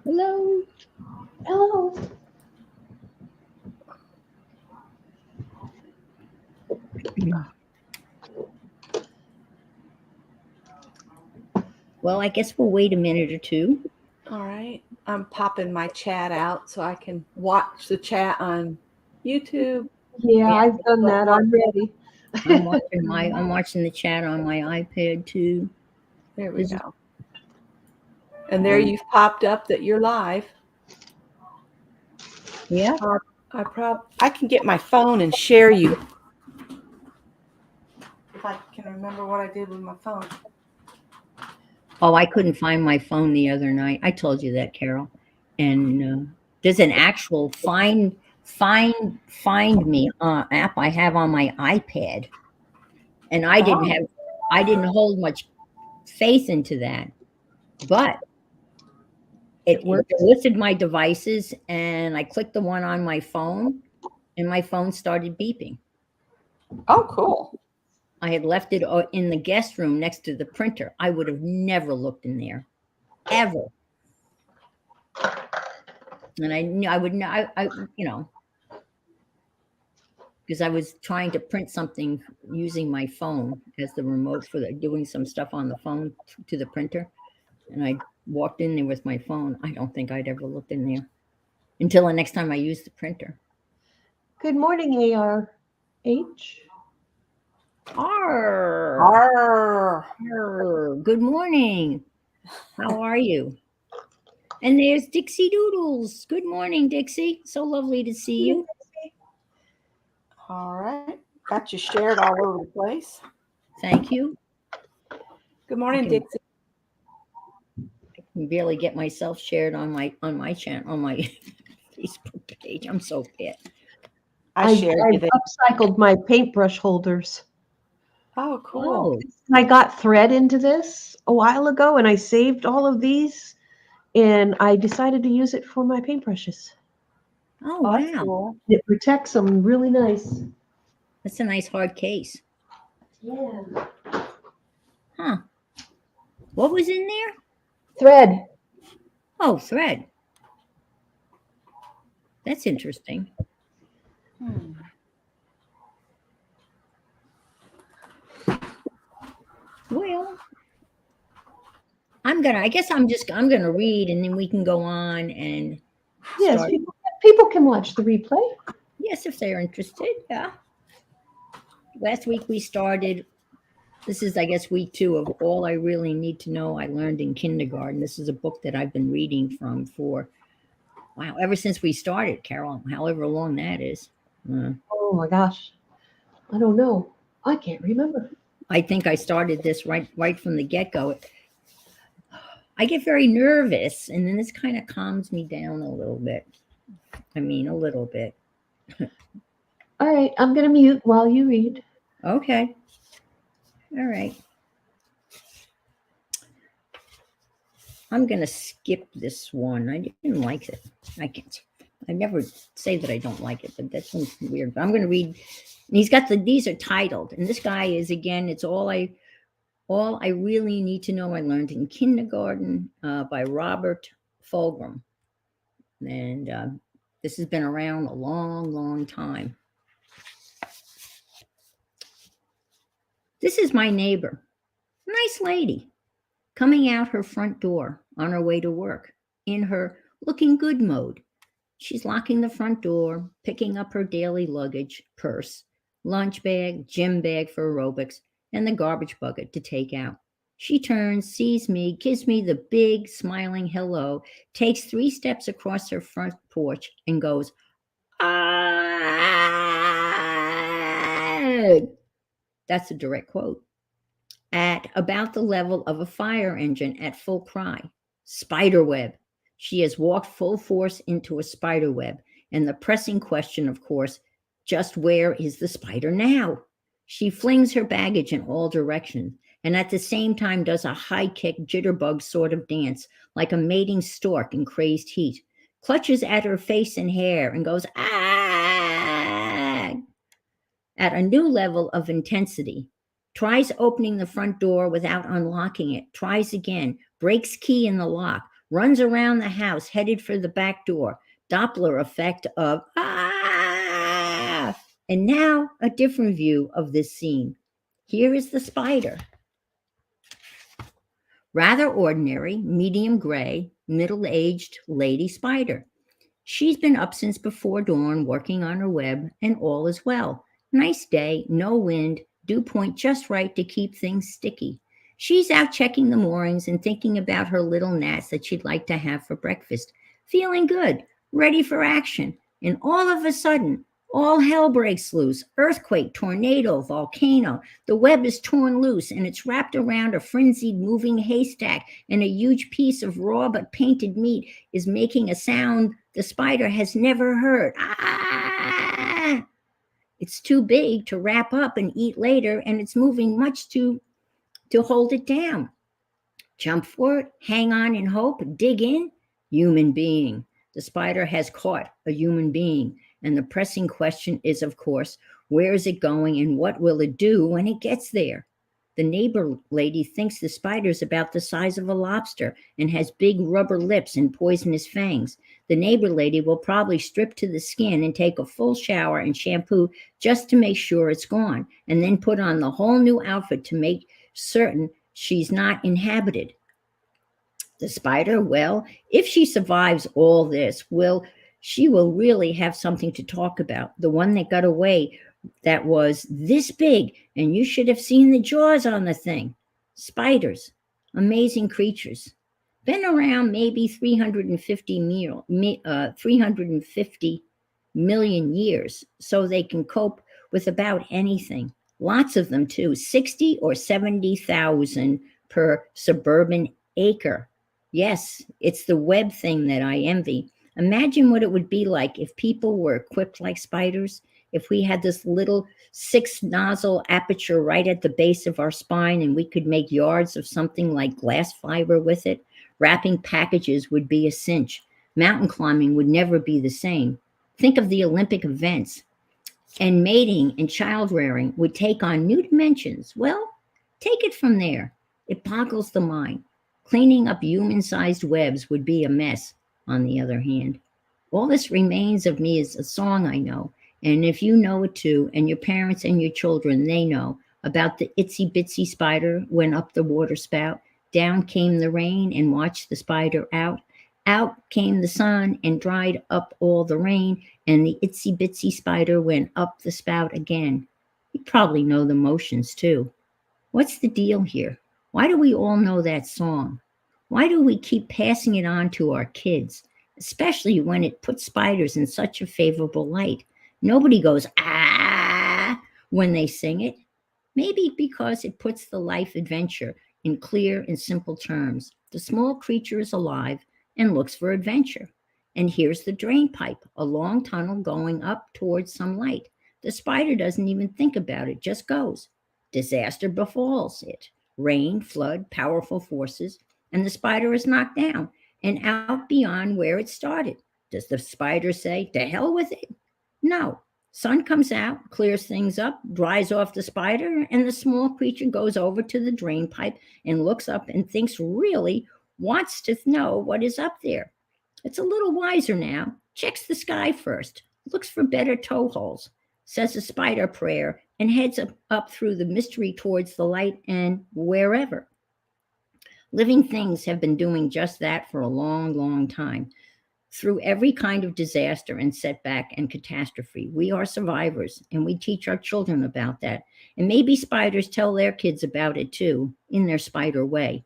Hello. Hello. Well, I guess we'll wait a minute or two. All right. I'm popping my chat out so I can watch the chat on YouTube. Yeah, Yeah, I've done that. I'm ready. I'm watching the chat on my iPad too. There we This is- go. And there you've popped up that you're live. yeah. I can get my phone and share you. If I can remember what I did with my phone. Oh, I couldn't find my phone the other night. I told you that, Carol. And there's an actual find me app I have on my iPad, and I didn't hold much faith into that, but It it works. listed my devices, and I clicked the one on my phone, and my phone started beeping. Oh, cool. I had left it in the guest room next to the printer. I would have never looked in there, ever. And I knew I would not, because I was trying to print something using my phone as the remote for doing some stuff on the phone to the printer. And I walked in there with my phone. I don't think I'd ever looked in there until the next time I used the printer. Good morning, ARH. Arr, Arr. arr, good morning. How are you? And there's Dixie Doodles. Good morning, Dixie. So lovely to see you. All right. Got you shared all over the place. Thank you. Good morning, can- Dixie. I can barely get myself shared on my channel, on my Facebook page. I'm so bad. I shared you I've there. upcycled my paintbrush holders. Oh, cool. Oh, I got thread into this a while ago, and I saved all of these, and I decided to use it for my paintbrushes. oh, That's wow. cool. It protects them really nice. That's a nice hard case. Yeah. Huh. What was in there? Thread. Oh, thread. That's interesting. Hmm. Well, I guess I'm gonna read, and then we can go on and Yes, start. people can watch the replay. Yes, if they're interested. Yeah. Last week we started. This is, I guess, week 2 of All I Really Need to Know I Learned in Kindergarten. This is a book that I've been reading from for, wow, ever since we started, Carol, however long that is. Oh my gosh. I don't know. I can't remember. I think I started this right from the get-go. I get very nervous, and then this kind of calms me down a little bit. I mean, a little bit. All right, I'm going to mute while you read. Okay. All right. I'm going to skip this one. I didn't like it. I never say that I don't like it, but that one's weird. But I'm going to read. He's got these are titled, and this guy is, again, it's all I really need to know I learned in kindergarten, by Robert Fulghum. And this has been around a long, long time. This is my neighbor, nice lady, coming out her front door on her way to work in her looking good mode. She's locking the front door, picking up her daily luggage, purse, lunch bag, gym bag for aerobics, and the garbage bucket to take out. She turns, sees me, gives me the big, smiling hello, takes 3 steps across her front porch, and goes, "Ah!" That's a direct quote. At about the level of a fire engine at full cry. Spiderweb. She has walked full force into a spider web. And the pressing question, of course, just where is the spider now? She flings her baggage in all directions and at the same time does a high kick jitterbug sort of dance like a mating stork in crazed heat, clutches at her face and hair and goes, ah, at a new level of intensity. Tries opening the front door without unlocking it, tries again, breaks key in the lock, runs around the house, headed for the back door. Doppler effect of ah! And now a different view of this scene. Here is the spider. Rather ordinary, medium gray, middle-aged lady spider. She's been up since before dawn working on her web, and all is well. Nice day, no wind, dew point just right to keep things sticky. She's out checking the moorings and thinking about her little gnats that she'd like to have for breakfast. Feeling good, ready for action. And all of a sudden, all hell breaks loose. Earthquake, tornado, volcano. The web is torn loose and it's wrapped around a frenzied moving haystack, and a huge piece of raw but painted meat is making a sound the spider has never heard. Ah! It's too big to wrap up and eat later, and it's moving much to hold it down. Jump for it, hang on and hope, dig in. Human being. The spider has caught a human being. And the pressing question is, of course, where is it going and what will it do when it gets there? The neighbor lady thinks the spider's about the size of a lobster and has big rubber lips and poisonous fangs. The neighbor lady will probably strip to the skin and take a full shower and shampoo just to make sure it's gone, and then put on the whole new outfit to make certain she's not inhabited. The spider, well, if she survives all this, she will really have something to talk about. The one that got away that was this big, and you should have seen the jaws on the thing. Spiders, amazing creatures. Been around maybe 350 million years, so they can cope with about anything. Lots of them too, 60 or 70,000 per suburban acre. Yes, it's the web thing that I envy. Imagine what it would be like if people were equipped like spiders, if we had this little 6-nozzle aperture right at the base of our spine and we could make yards of something like glass fiber with it. Wrapping packages would be a cinch. Mountain climbing would never be the same. Think of the Olympic events. And mating and child rearing would take on new dimensions. Well, take it from there. It boggles the mind. Cleaning up human-sized webs would be a mess, on the other hand. All this remains of me is a song I know, and if you know it too, and your parents and your children, they know, about the itsy-bitsy spider went up the water spout, down came the rain and watched the spider out. Out came the sun and dried up all the rain, and the itsy-bitsy spider went up the spout again. You probably know the motions too. What's the deal here? Why do we all know that song? Why do we keep passing it on to our kids, especially when it puts spiders in such a favorable light? Nobody goes, ah, when they sing it. Maybe because it puts the life adventure in clear and simple terms. The small creature is alive and looks for adventure. And here's the drain pipe, a long tunnel going up towards some light. The spider doesn't even think about it, just goes. Disaster befalls it. Rain, flood, powerful forces, and the spider is knocked down and out beyond where it started. Does the spider say, to hell with it? No. Sun comes out, clears things up, dries off the spider, and the small creature goes over to the drain pipe and looks up and thinks really wants to know what is up there. It's a little wiser now, checks the sky first, looks for better toe holes, says a spider prayer, and heads up through the mystery towards the light and wherever. Living things have been doing just that for a long, long time. Through every kind of disaster and setback and catastrophe, we are survivors, and we teach our children about that. And maybe spiders tell their kids about it too, in their spider way.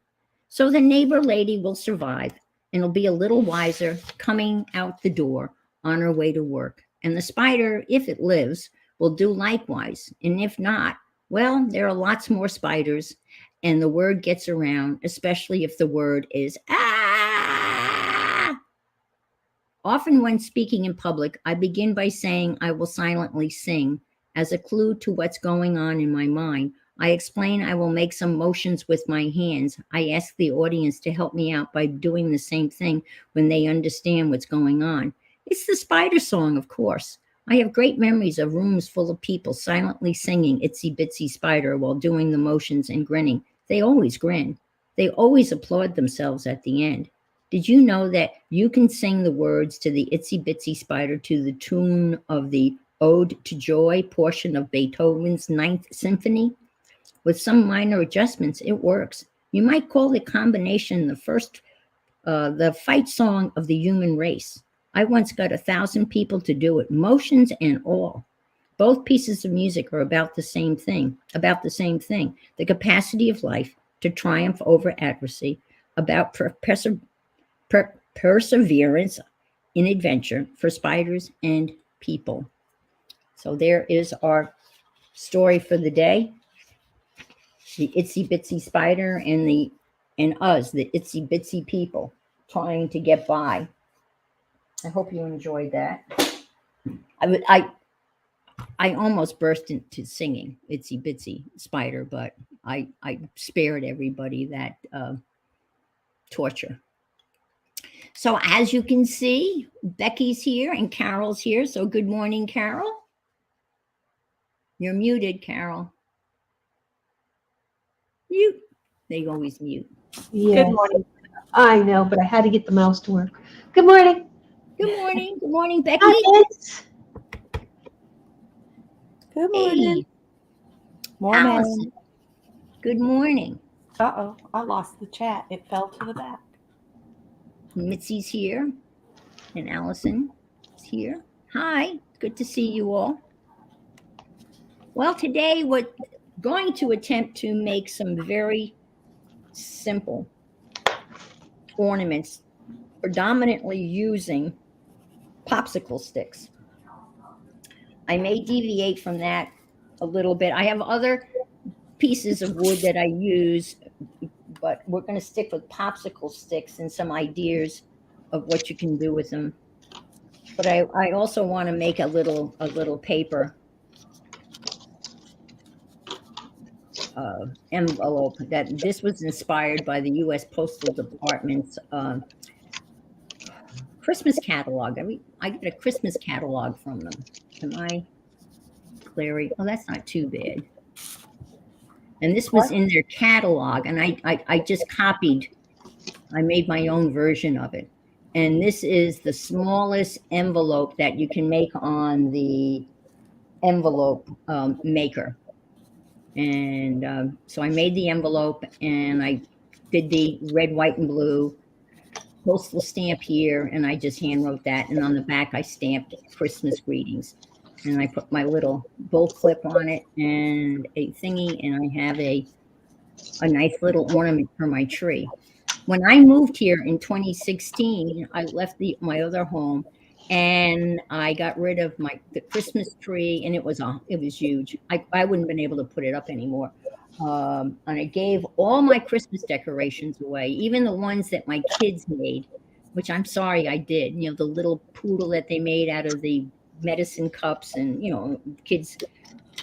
So the neighbor lady will survive, and will be a little wiser coming out the door on her way to work. And the spider, if it lives, will do likewise. And if not, well, there are lots more spiders, and the word gets around, especially if the word is ah. Often when speaking in public, I begin by saying I will silently sing as a clue to what's going on in my mind. I explain I will make some motions with my hands. I ask the audience to help me out by doing the same thing when they understand what's going on. It's the spider song, of course. I have great memories of rooms full of people silently singing Itsy Bitsy Spider while doing the motions and grinning. They always grin. They always applaud themselves at the end. Did you know that you can sing the words to the Itsy Bitsy Spider to the tune of the Ode to Joy portion of Beethoven's Ninth Symphony? With some minor adjustments, it works. You might call the combination the fight song of the human race. I once got 1,000 people to do it, motions and all. Both pieces of music are about the same thing, the capacity of life to triumph over adversity, about perseverance in adventure for spiders and people. So there is our story for the day. The itsy bitsy spider and us, the itsy bitsy people, trying to get by. I hope you enjoyed that. I almost burst into singing Itsy Bitsy Spider, but I spared everybody that torture. So as you can see, Becky's here and Carol's here. So good morning, Carol. You're muted, Carol. Mute. They always mute. Yes. Good morning. I know, but I had to get the mouse to work. Good morning. Good morning. Good morning, Becky. Hi, kids. Good morning. Hey, Morning. Allison. Good morning. Uh-oh, I lost the chat. It fell to the back. Mitzi's here and Allison is here. Hi, good to see you all. Well, today we're going to attempt to make some very simple ornaments, predominantly using popsicle sticks. I may deviate from that a little bit. I have other pieces of wood that I use, but we're going to stick with popsicle sticks and some ideas of what you can do with them. But I also want to make a little paper envelope. That this was inspired by the U.S. Postal Department's Christmas catalog. I get a Christmas catalog from them. Am I clear? Oh, that's not too bad. And this was in their catalog, and I just copied. I made my own version of it. And this is the smallest envelope that you can make on the envelope maker. And so I made the envelope, and I did the red, white, and blue postal stamp here, and I just hand wrote that. And on the back, I stamped Christmas greetings. And I put my little bull clip on it and a thingy, and I have a nice little ornament for my tree. When I moved here in 2016, I left my other home, and I got rid of the Christmas tree, and it was huge. I wouldn't have been able to put it up anymore. And I gave all my Christmas decorations away, even the ones that my kids made, which I'm sorry I did. You know, the little poodle that they made out of the medicine cups, and kids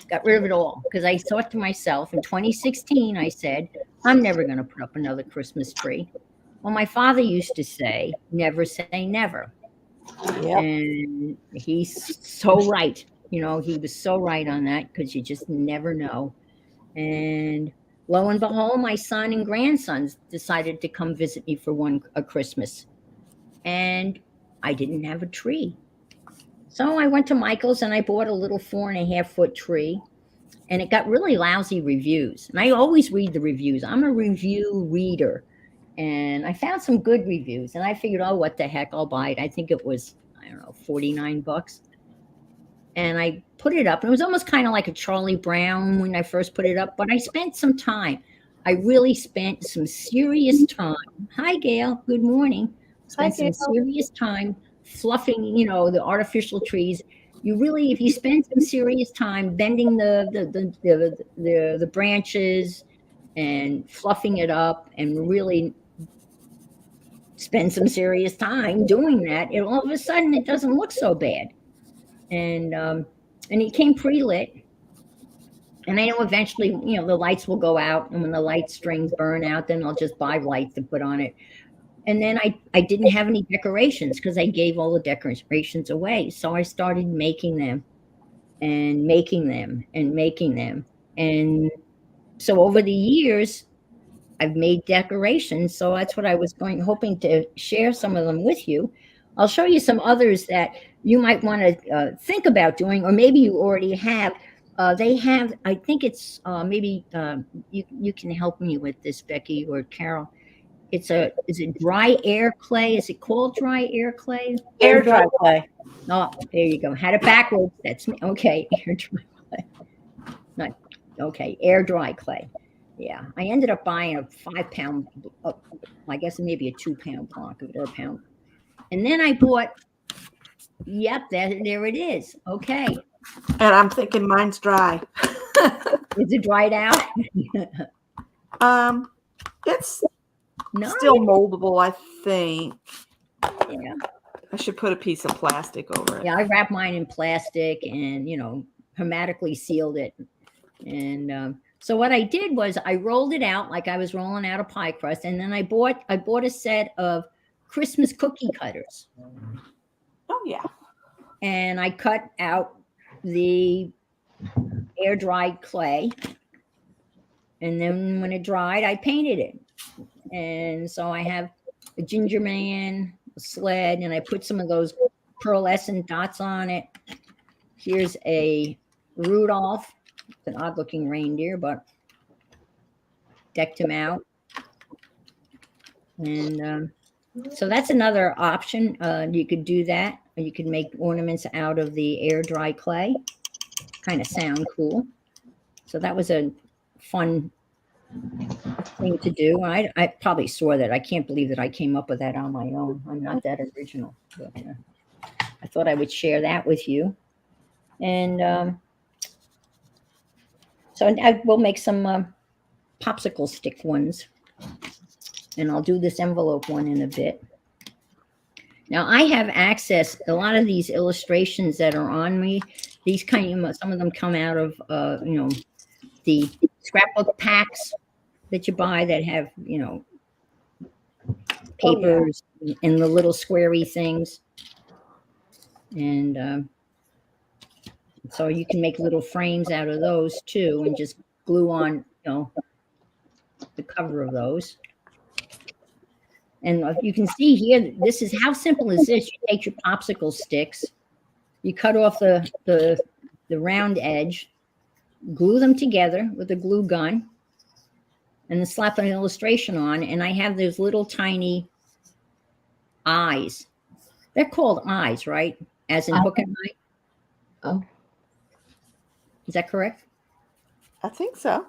got rid of it all, because I thought to myself in 2016, I said, I'm never going to put up another Christmas tree. Well, my father used to say, never say never. Yep. And he's so right. He was so right on that, because you just never know. And lo and behold, my son and grandsons decided to come visit me for a Christmas, and I didn't have a tree. So I went to Michael's and I bought a little 4.5-foot tree, and it got really lousy reviews. And I always read the reviews. I'm a review reader, and I found some good reviews, and I figured, oh, what the heck, I'll buy it. I think it was, I don't know, $49. And I put it up, and it was almost kind of like a Charlie Brown when I first put it up, but I spent some time. I really spent some serious time. Hi, Gail. Good morning. Spent some serious time fluffing, the artificial trees. You really, if you spend some serious time bending the branches and fluffing it up, and really spend some serious time doing that, all of a sudden it doesn't look so bad. And it came pre-lit. And I know eventually, the lights will go out, and when the light strings burn out, then I'll just buy lights to put on it. And then I didn't have any decorations, because I gave all the decorations away. So I started making them and making them and making them. And so over the years, I've made decorations, so that's what I was hoping to share some of them with you. I'll show you some others that you might want to think about doing, or maybe you already have. They have, I think it's maybe you can help me with this, Becky or Carol. Is it dry air clay? Is it called dry air clay? Air dry clay. Oh, there you go. Had it backwards. That's me. Okay, air dry clay. Not okay. Air dry clay. Yeah, I ended up buying a 5 pound, I guess maybe a 2 pound block of it, or a pound. And then I bought, yep, there it is. Okay. And I'm thinking mine's dry. Is it dried out? It's No. still moldable, I think. Yeah. I should put a piece of plastic over it. Yeah, I wrapped mine in plastic and, hermetically sealed it. And so what I did was I rolled it out like I was rolling out a pie crust, and then I bought a set of Christmas cookie cutters. Oh yeah. And I cut out the air dried clay, and then when it dried, I painted it. And so I have a ginger man, a sled, and I put some of those pearlescent dots on it. Here's a Rudolph. It's an odd looking reindeer, but decked him out. And so that's another option. You could do that, or you could make ornaments out of the air dry clay. Kind of sound cool. So that was a fun thing to do. I probably saw that. I can't believe that I came up with that on my own. I'm not that original, but I thought I would share that with you. And so we'll make some popsicle stick ones, and I'll do this envelope one in a bit. Now I have access. A lot of these illustrations that are on me, these some of them come out of the scrapbook packs that you buy that have papers and the little squarey things, and so you can make little frames out of those too, and just glue on the cover of those. And you can see here, this is how simple is this. You take your popsicle sticks, you cut off the round edge, glue them together with a glue gun, and then slap an illustration on. And I have those little tiny eyes. They're called eyes, right? As in hook and eye. Oh, Is that correct? I think so.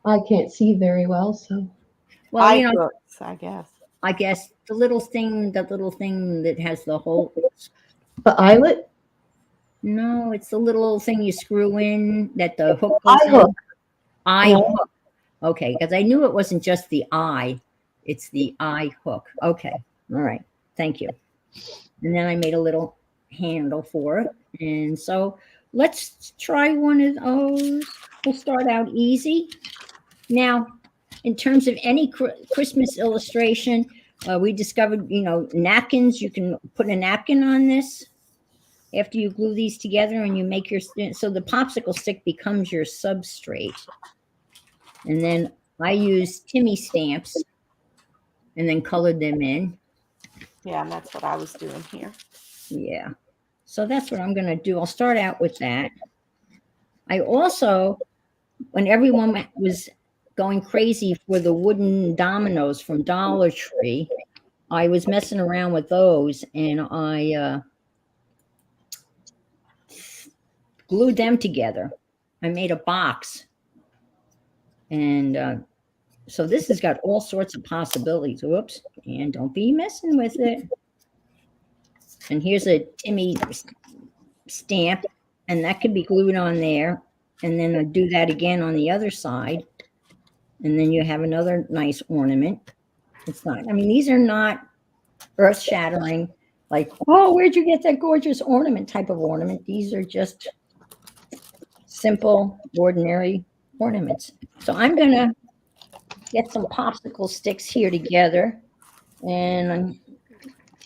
I can't see very well, so. Well, Eye hooks, I guess. I guess the little thing that has the hole. The eyelet? No, it's the little thing you screw in that the hook goes Eye in. hook. Eye Yeah. hook. Okay, because I knew it wasn't just the eye, it's the eye hook. Okay, all right, thank you. And then I made a little handle for it. And so let's try one of those. We'll start out easy. Now, in terms of any Christmas illustration, we discovered, napkins. You can put a napkin on this after you glue these together, and you make so the popsicle stick becomes your substrate. And then I used Timmy stamps and then colored them in. Yeah, and that's what I was doing here. Yeah. So that's what I'm going to do. I'll start out with that. I also, when everyone was going crazy for the wooden dominoes from Dollar Tree, I was messing around with those, and I glued them together. I made a box. And so this has got all sorts of possibilities. Whoops. And don't be messing with it. And here's a Timmy stamp, and that could be glued on there. And then I do that again on the other side. And then you have another nice ornament. It's not, these are not earth shattering, like, oh, where'd you get that gorgeous ornament type of ornament? These are just simple, ordinary ornaments. So I'm going to get some popsicle sticks here together, and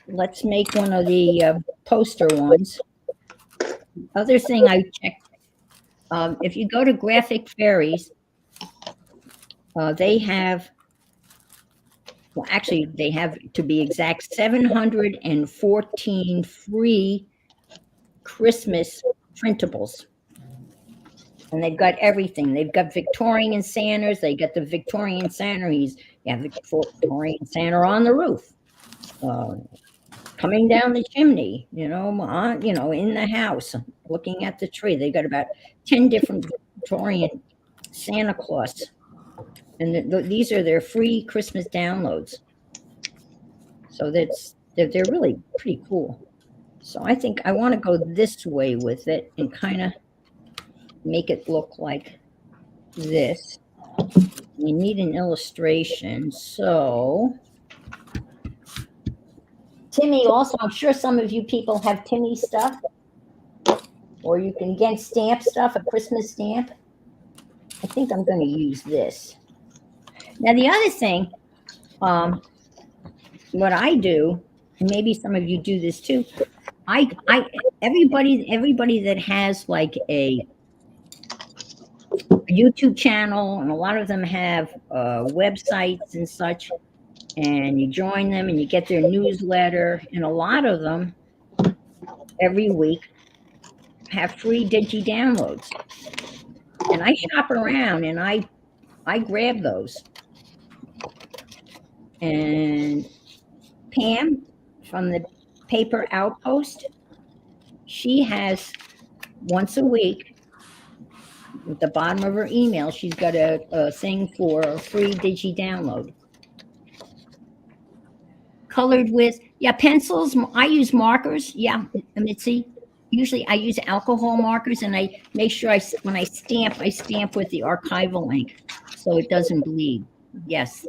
let's make one of the poster ones. Other thing I checked, if you go to Graphic Fairies, they have well, actually, they have, to be exact, 714 free Christmas printables. And they've got everything. They've got Victorian Santas. They got the Victorian Santa. You have the Victorian Santa on the roof, coming down the chimney, in the house, looking at the tree. They got about 10 different Victorian Santa Claus. And these are their free Christmas downloads. So they're really pretty cool. So I think I want to go this way with it and kind of make it look like this. We need an illustration. So Timmy, also, I'm sure some of you people have Timmy stuff, or you can get stamp stuff, a Christmas stamp. I think I'm going to use this. Now, the other thing, what I do, and maybe some of you do this too, everybody that has like a YouTube channel, and a lot of them have websites and such, and you join them and you get their newsletter, and a lot of them every week have free digi downloads. And I shop around and I grab those. And Pam from the Paper Outpost, she has once a week, at the bottom of her email, she's got a thing for a free digi download. Colored with, pencils. I use markers. Mitzi. Usually I use alcohol markers, and I make sure when I stamp with the archival ink so it doesn't bleed. Yes.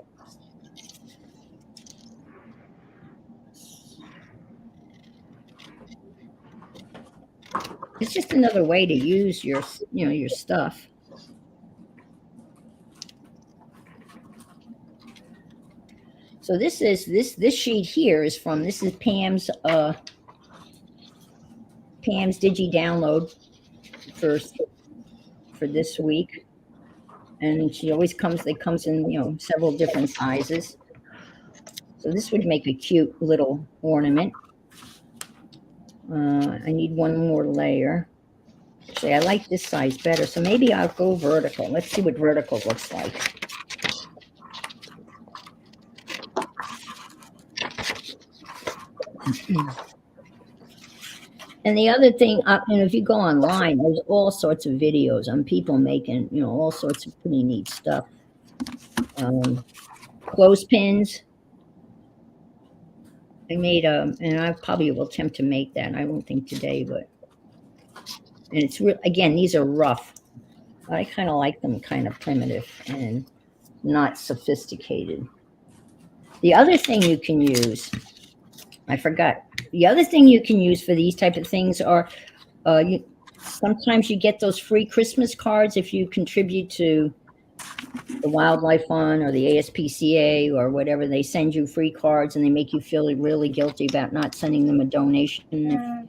It's just another way to use your stuff. So this sheet here is from, this is Pam's digi download for this week, and she always comes in several different sizes. So this would make a cute little ornament. I need one more layer. Actually, I like this size better, so maybe I'll go vertical. Let's see what vertical looks like. And the other thing, if you go online, there's all sorts of videos on people making, all sorts of pretty neat stuff. Clothespins. I made and I probably will attempt to make that. I won't think today, but, and it's real. Again, these are rough. I kind of like them kind of primitive and not sophisticated. The other thing you can use, I forgot. The other thing you can use for these type of things are, sometimes you get those free Christmas cards if you contribute to the Wildlife Fund or the ASPCA or whatever. They send you free cards and they make you feel really guilty about not sending them a donation.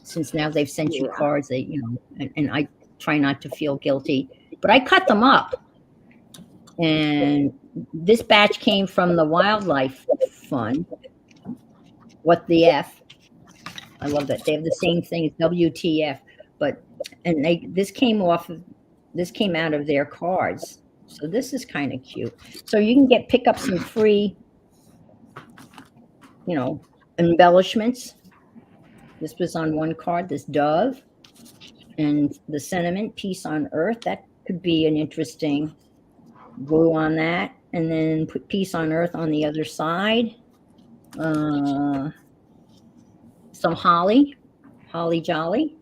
Since now they've sent you cards, and I try not to feel guilty, but I cut them up. And this batch came from the Wildlife Fund. What the F? I love that. They have the same thing as WTF, this came out of their cards. So this is kind of cute. So you can pick up some free, embellishments. This was on one card, this dove, and the sentiment, peace on earth. That could be an interesting glue on that. And then put peace on earth on the other side. Some holly jolly.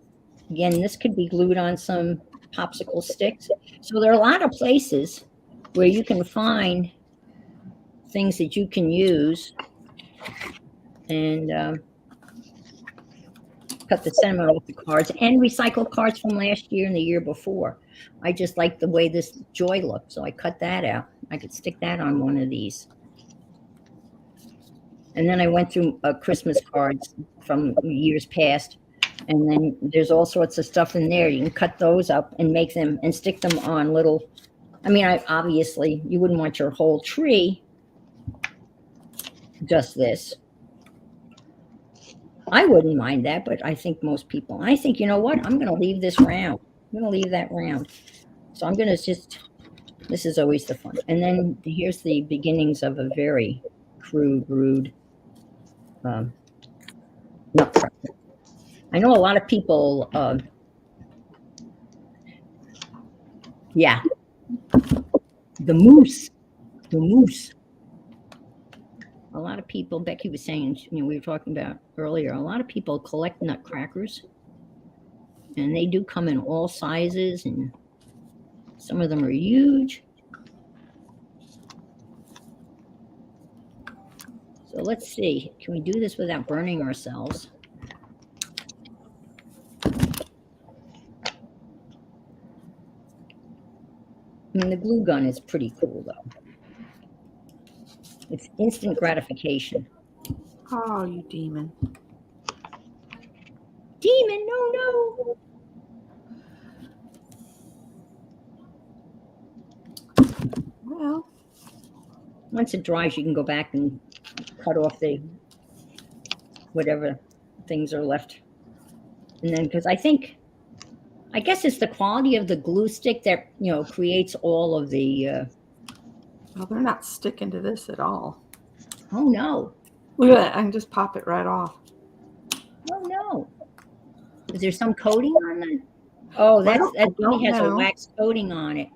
Again, this could be glued on some popsicle sticks. So there are a lot of places where you can find things that you can use, and cut the sentiment off the cards, and recycle cards from last year and the year before. I just like the way this joy looked, so I cut that out. I could stick that on one of these. And then I went through Christmas cards from years past, and then there's all sorts of stuff in there. You can cut those up and make them and stick them on little. Obviously you wouldn't want your whole tree, just this. I wouldn't mind that, but I think most people, I think, you know what? I'm going to leave this round. I'm going to leave that round. So I'm going to just, this is always the fun. And then here's the beginnings of a very crude, rude nutcracker. I know a lot of people, yeah, the moose, the moose. A lot of people, Becky was saying, you know, we were talking about earlier, a lot of people collect nutcrackers, and they do come in all sizes, and some of them are huge. So let's see, can we do this without burning ourselves? I mean, the glue gun is pretty cool, though. It's instant gratification. Oh, you demon. Demon, no, no. Well, Once it dries, you can go back and cut off the whatever things are left. And then, because I guess it's the quality of the glue stick that, you know, creates all of the, well, they're not sticking to this at all. oh no. Look at that. I can just pop it right off. Oh no. Is there some coating on that? Oh, that really has a wax coating on it.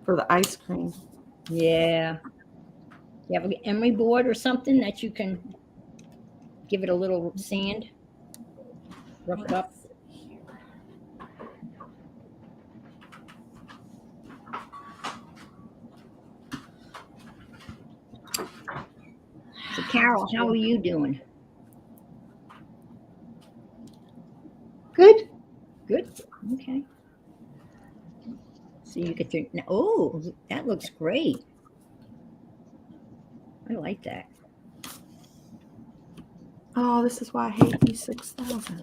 For the ice cream. Yeah. You have an emery board or something that you can give it a little sand, rough it up. So Carol, how are you doing? Good. Good. Okay. So you get your, oh, that looks great. I like that. Oh, this is why I hate these 6,000.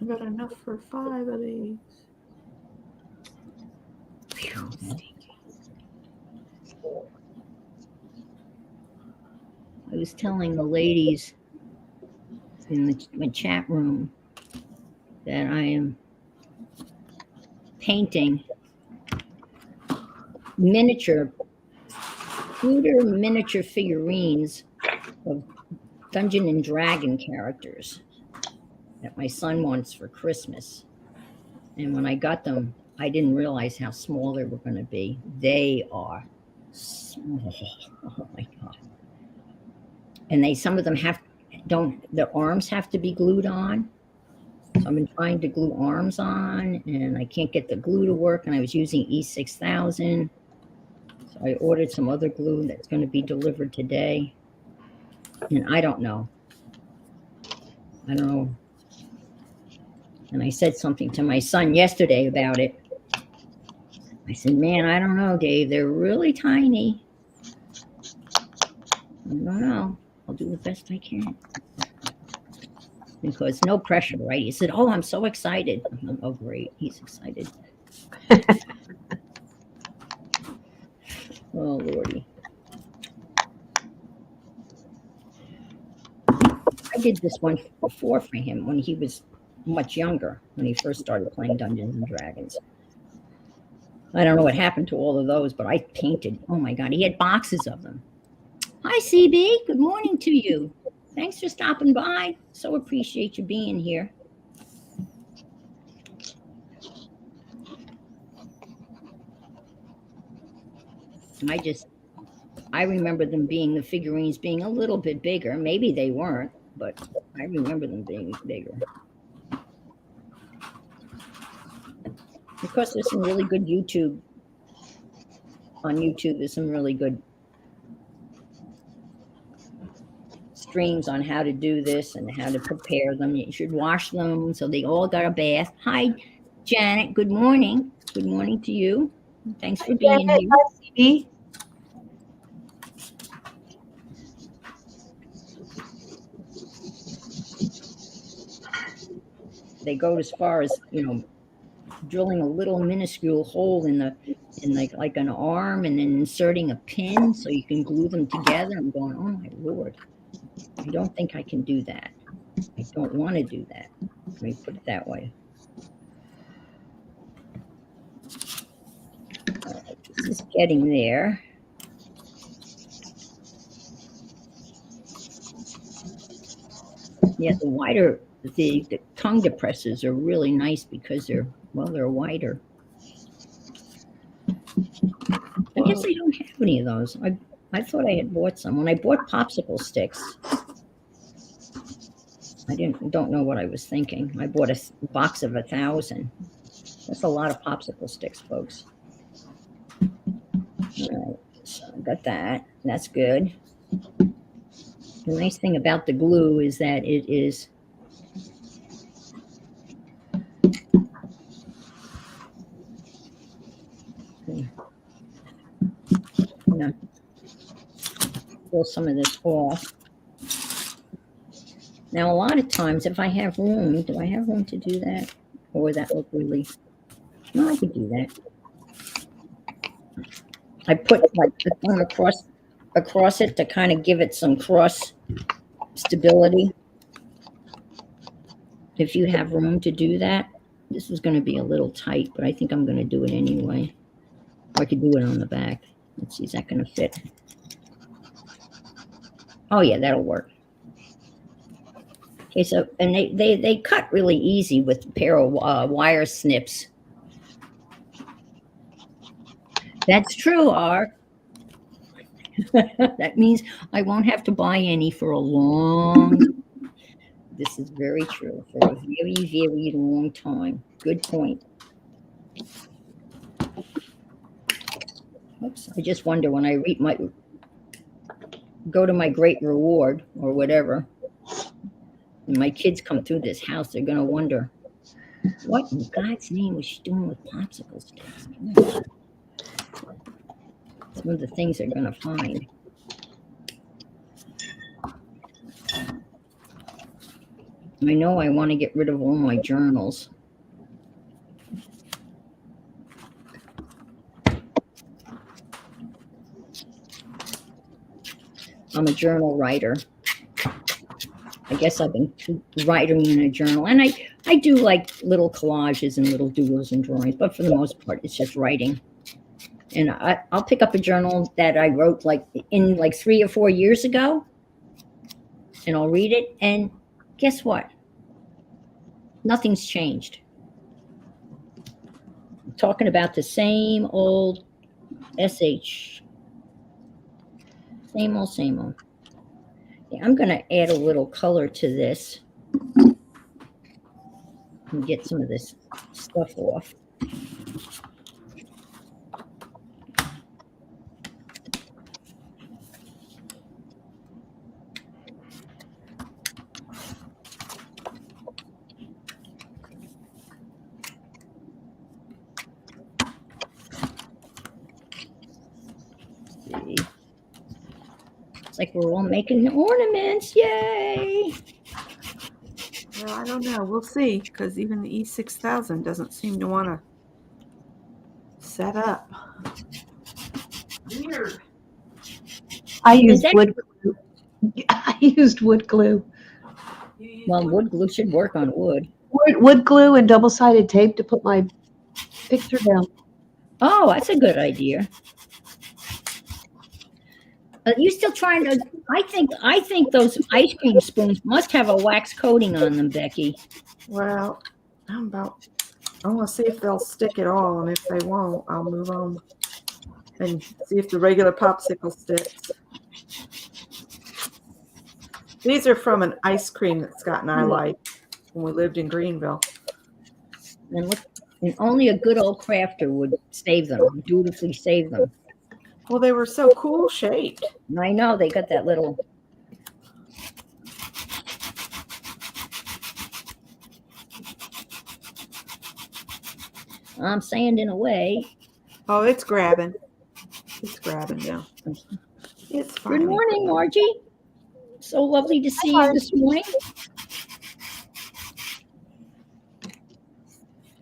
I got enough for 5 of these. Phew, I was telling the ladies in my chat room that I am painting miniature figurines of Dungeon and Dragon characters that my son wants for Christmas. And when I got them, I didn't realize how small they were going to be. They are small. Oh my God. And some of them their arms have to be glued on. So I've been trying to glue arms on, and I can't get the glue to work, and I was using E6000. So I ordered some other glue that's going to be delivered today. And I don't know. And I said something to my son yesterday about it. I said, man, I don't know, Dave. They're really tiny. I don't know. I'll do the best I can. Because no pressure, right? He said, oh, I'm so excited. Oh, great. He's excited. Oh, Lordy. I did this one before for him when he was much younger, when he first started playing Dungeons and Dragons. I don't know what happened to all of those, but I painted. Oh, my God. He had boxes of them. Hi, CB. Good morning to you. Thanks for stopping by. So appreciate you being here. I remember them being, the figurines being a little bit bigger. Maybe they weren't, but I remember them being bigger. Of course, there's some really good on YouTube, there's some really good streams on how to do this and how to prepare them. You should wash them so they all got a bath. Hi, Janet. Good morning. Good morning to you. Thanks for being here. Hi, CB. They go as far as, drilling a little minuscule hole in like an arm and then inserting a pin so you can glue them together. I'm going, oh my Lord, I don't think I can do that. I don't want to do that. Let me put it that way. All right, this is getting there. Yeah, the tongue depressors are really nice because they're wider. I guess I don't have any of those. I thought I had bought some. When I bought popsicle sticks, I don't know what I was thinking. I bought a box of 1,000. That's a lot of popsicle sticks, folks. All right, so I got that. That's good. The nice thing about the glue is that it is pull some of this off. Now, a lot of times, if I have room, do I have room to do that? Or would that look really? No, I could do that. I put like the thumb across it to kind of give it some cross stability. If you have room to do that, this is going to be a little tight, but I think I'm going to do it anyway. Or I could do it on the back. Let's see, is that going to fit? Oh yeah, that'll work. Okay, so and they cut really easy with a pair of wire snips. That's true, R. That means I won't have to buy any for a long time. This is very true, for a very, very long time. Good point. Oops, I just wonder when I go to my great reward or whatever, and my kids come through this house, they're going to wonder, what in God's name was she doing with popsicle sticks? Some of the things they're going to find. I know I want to get rid of all my journals. I'm a journal writer. I guess I've been writing in a journal, and I do like little collages and little doodles and drawings, but for the most part, it's just writing. And I'll pick up a journal that I wrote like 3 or 4 years ago, and I'll read it, and guess what? Nothing's changed. I'm talking about the same old SH. Same old, same old. Yeah, I'm going to add a little color to this and get some of this stuff off. See. It's like we're all making ornaments. Yay! Well, I don't know. We'll see, because even the E6000 doesn't seem to want to set up. Weird. I used wood glue. I used wood glue. Well, wood glue should work on wood. Wood glue and double-sided tape to put my picture down. Oh, that's a good idea. You still trying to? I think those ice cream spoons must have a wax coating on them, Becky. Well, I'm going to see if they'll stick at all, and if they won't, I'll move on and see if the regular popsicle sticks. These are from an ice cream that Scott and I liked when we lived in Greenville. And look, and only a good old crafter would save them, dutifully save them. Well, they were so cool shaped. I know they got that little. I'm saying in a way. Oh, it's grabbing. It's grabbing now. It's fine. Good morning, Margie. So lovely to see you this morning.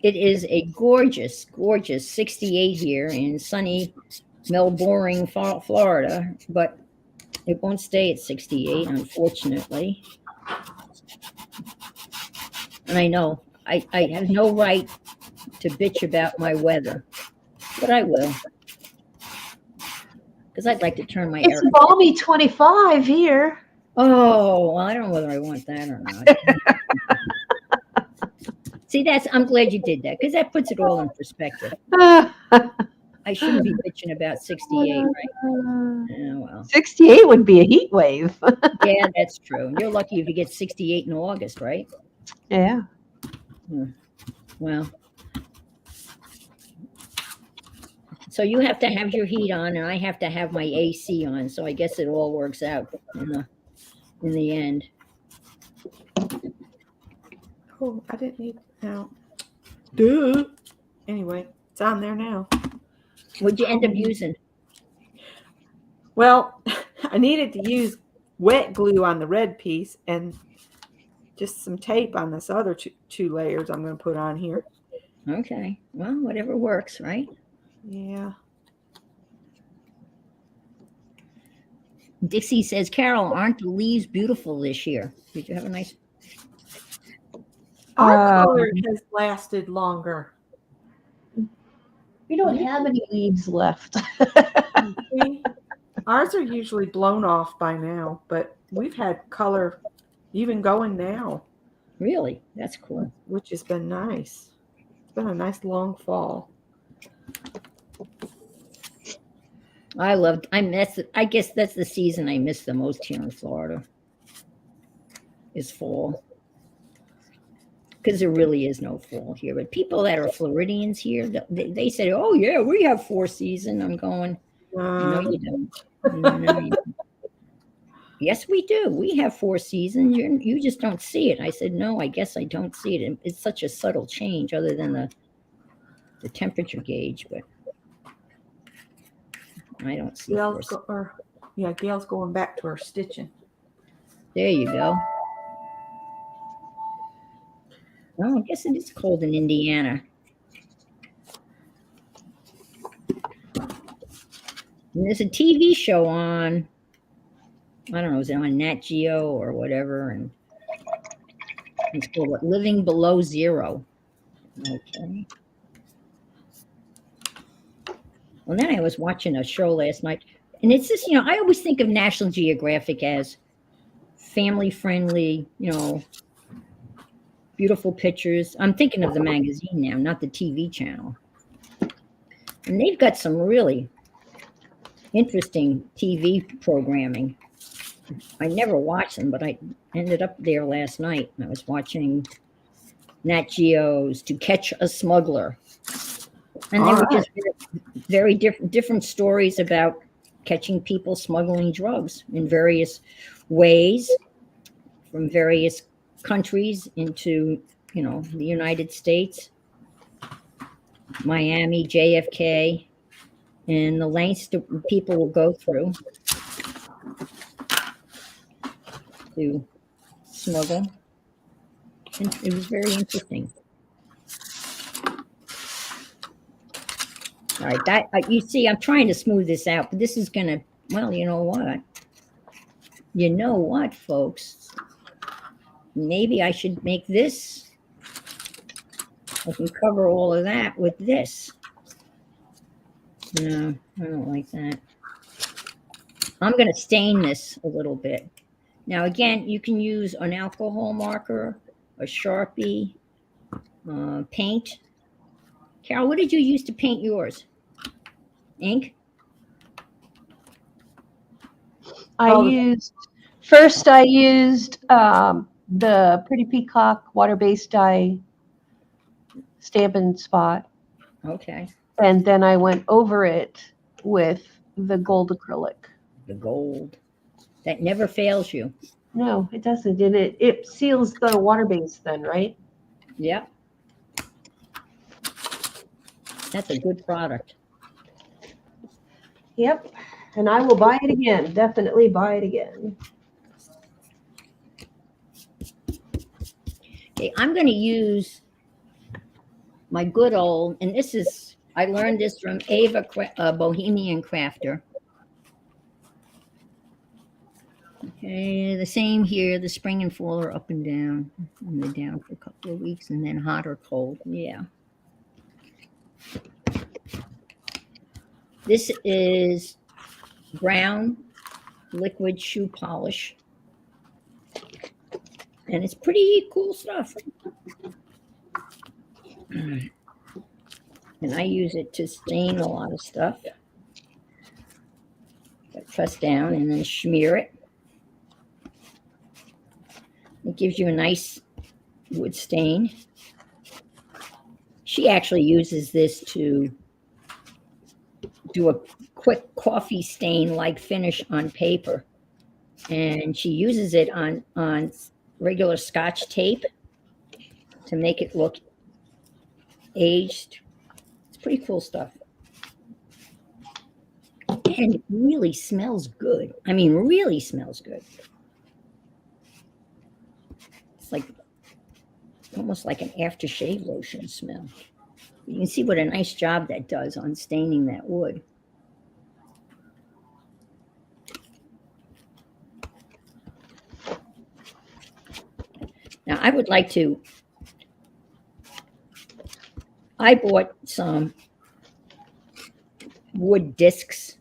It is a gorgeous, gorgeous 68 here in sunny Melbourne, Florida, but it won't stay at 68, unfortunately. And I know I have no right to bitch about my weather, but I will, because I'd like to turn my It's air. a balmy 25 here. Oh, well, I don't know whether I want that or not. See, I'm glad you did that, because that puts it all in perspective. I shouldn't be bitching about 68, right? Yeah, well. 68 would be a heat wave. Yeah, that's true. You're lucky if you get 68 in August, right? Yeah. Well, so you have to have your heat on, and I have to have my AC on. So I guess it all works out in the end. Oh, I didn't need now. Duh. Anyway, it's on there now. What'd you end up using? Well, I needed to use wet glue on the red piece and just some tape on this other two layers I'm going to put on here. Okay. Well, whatever works, right? Yeah. Dixie says, Carol, aren't the leaves beautiful this year? Did you have a nice? Our color has lasted longer. We don't have any leaves left. See? Ours are usually blown off by now, but we've had color even going now. Really? That's cool. Which has been nice. It's been a nice long fall. I guess that's the season I miss the most here in Florida, is fall. Because there really is no fall here. But people that are Floridians here, they say, oh, yeah, we have 4 seasons. I'm going, no, you don't. No, you don't. Yes, we do. We have 4 seasons. You just don't see it. I said, no, I guess I don't see it. It's such a subtle change other than the temperature gauge, but I don't see it. Gail's going back to her stitching. There you go. Well, I guess it is cold in Indiana. And there's a TV show on, I don't know, is it on Nat Geo or whatever? And it's called Living Below Zero. Okay. Well, then I was watching a show last night, and it's just, I always think of National Geographic as family friendly, beautiful pictures. I'm thinking of the magazine now, not the TV channel. And they've got some really interesting TV programming. I never watched them, but I ended up there last night. I was watching Nat Geo's To Catch a Smuggler. And they were just very different stories about catching people smuggling drugs in various ways from various countries into, the United States, Miami, JFK, and the lengths that people will go through to smuggle. And it was very interesting. All right, you see, I'm trying to smooth this out, but this is going to, well, you know what? You know what, folks? Maybe I should make this. I can cover all of that with this. No, I don't like that. I'm going to stain this a little bit. Now, again, you can use an alcohol marker, a Sharpie, paint. Carol, what did you use to paint yours? Ink? I used the Pretty Peacock water-based dye Stampin' Spot. Okay. And then I went over it with the gold acrylic. The gold. That never fails you. No, it doesn't. And it seals the water base then, right? Yep. That's a good product. Yep. And I will buy it again. Definitely buy it again. Okay, I'm going to use my good old, and this is, I learned this from Ava, Bohemian Crafter. Okay, the same here. The spring and fall are up and down. And they're down for a couple of weeks and then hot or cold. Yeah. This is brown liquid shoe polish. And it's pretty cool stuff. And I use it to stain a lot of stuff. Press down and then smear it. It gives you a nice wood stain. She actually uses this to do a quick coffee stain like finish on paper. And she uses it on regular Scotch tape to make it look aged. It's pretty cool stuff. And it really smells good. I mean, really smells good. It's like almost like an aftershave lotion smell. You can see what a nice job that does on staining that wood. Now, I would like to, I bought some wood discs.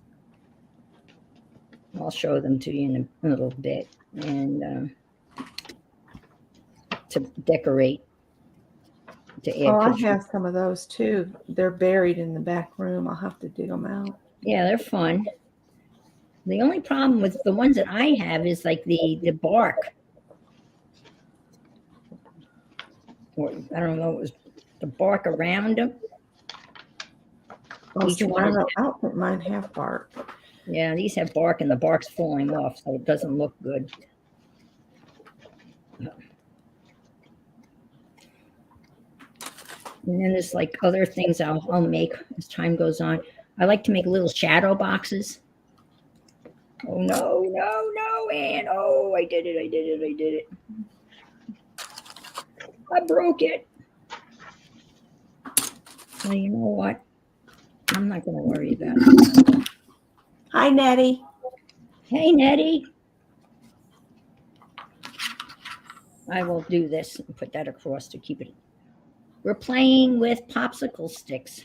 I'll show them to you in a little bit. And to decorate, to add Oh, I pictures. have some of those too. They're buried in the back room. I'll have to dig them out. Yeah, they're fun. The only problem with the ones that I have is like the bark. Or I don't know, it was the bark around them. Oh, Each see, one I is- don't think mine have bark. Yeah, these have bark and the bark's falling off, so it doesn't look good. And then there's like other things I'll make as time goes on. I like to make little shadow boxes. Oh no, Ann. Oh, I did it. I broke it. Well, you know what? I'm not going to worry about it. Hi, Nettie. Hey, Nettie. I will do this and put that across to keep it. We're playing with popsicle sticks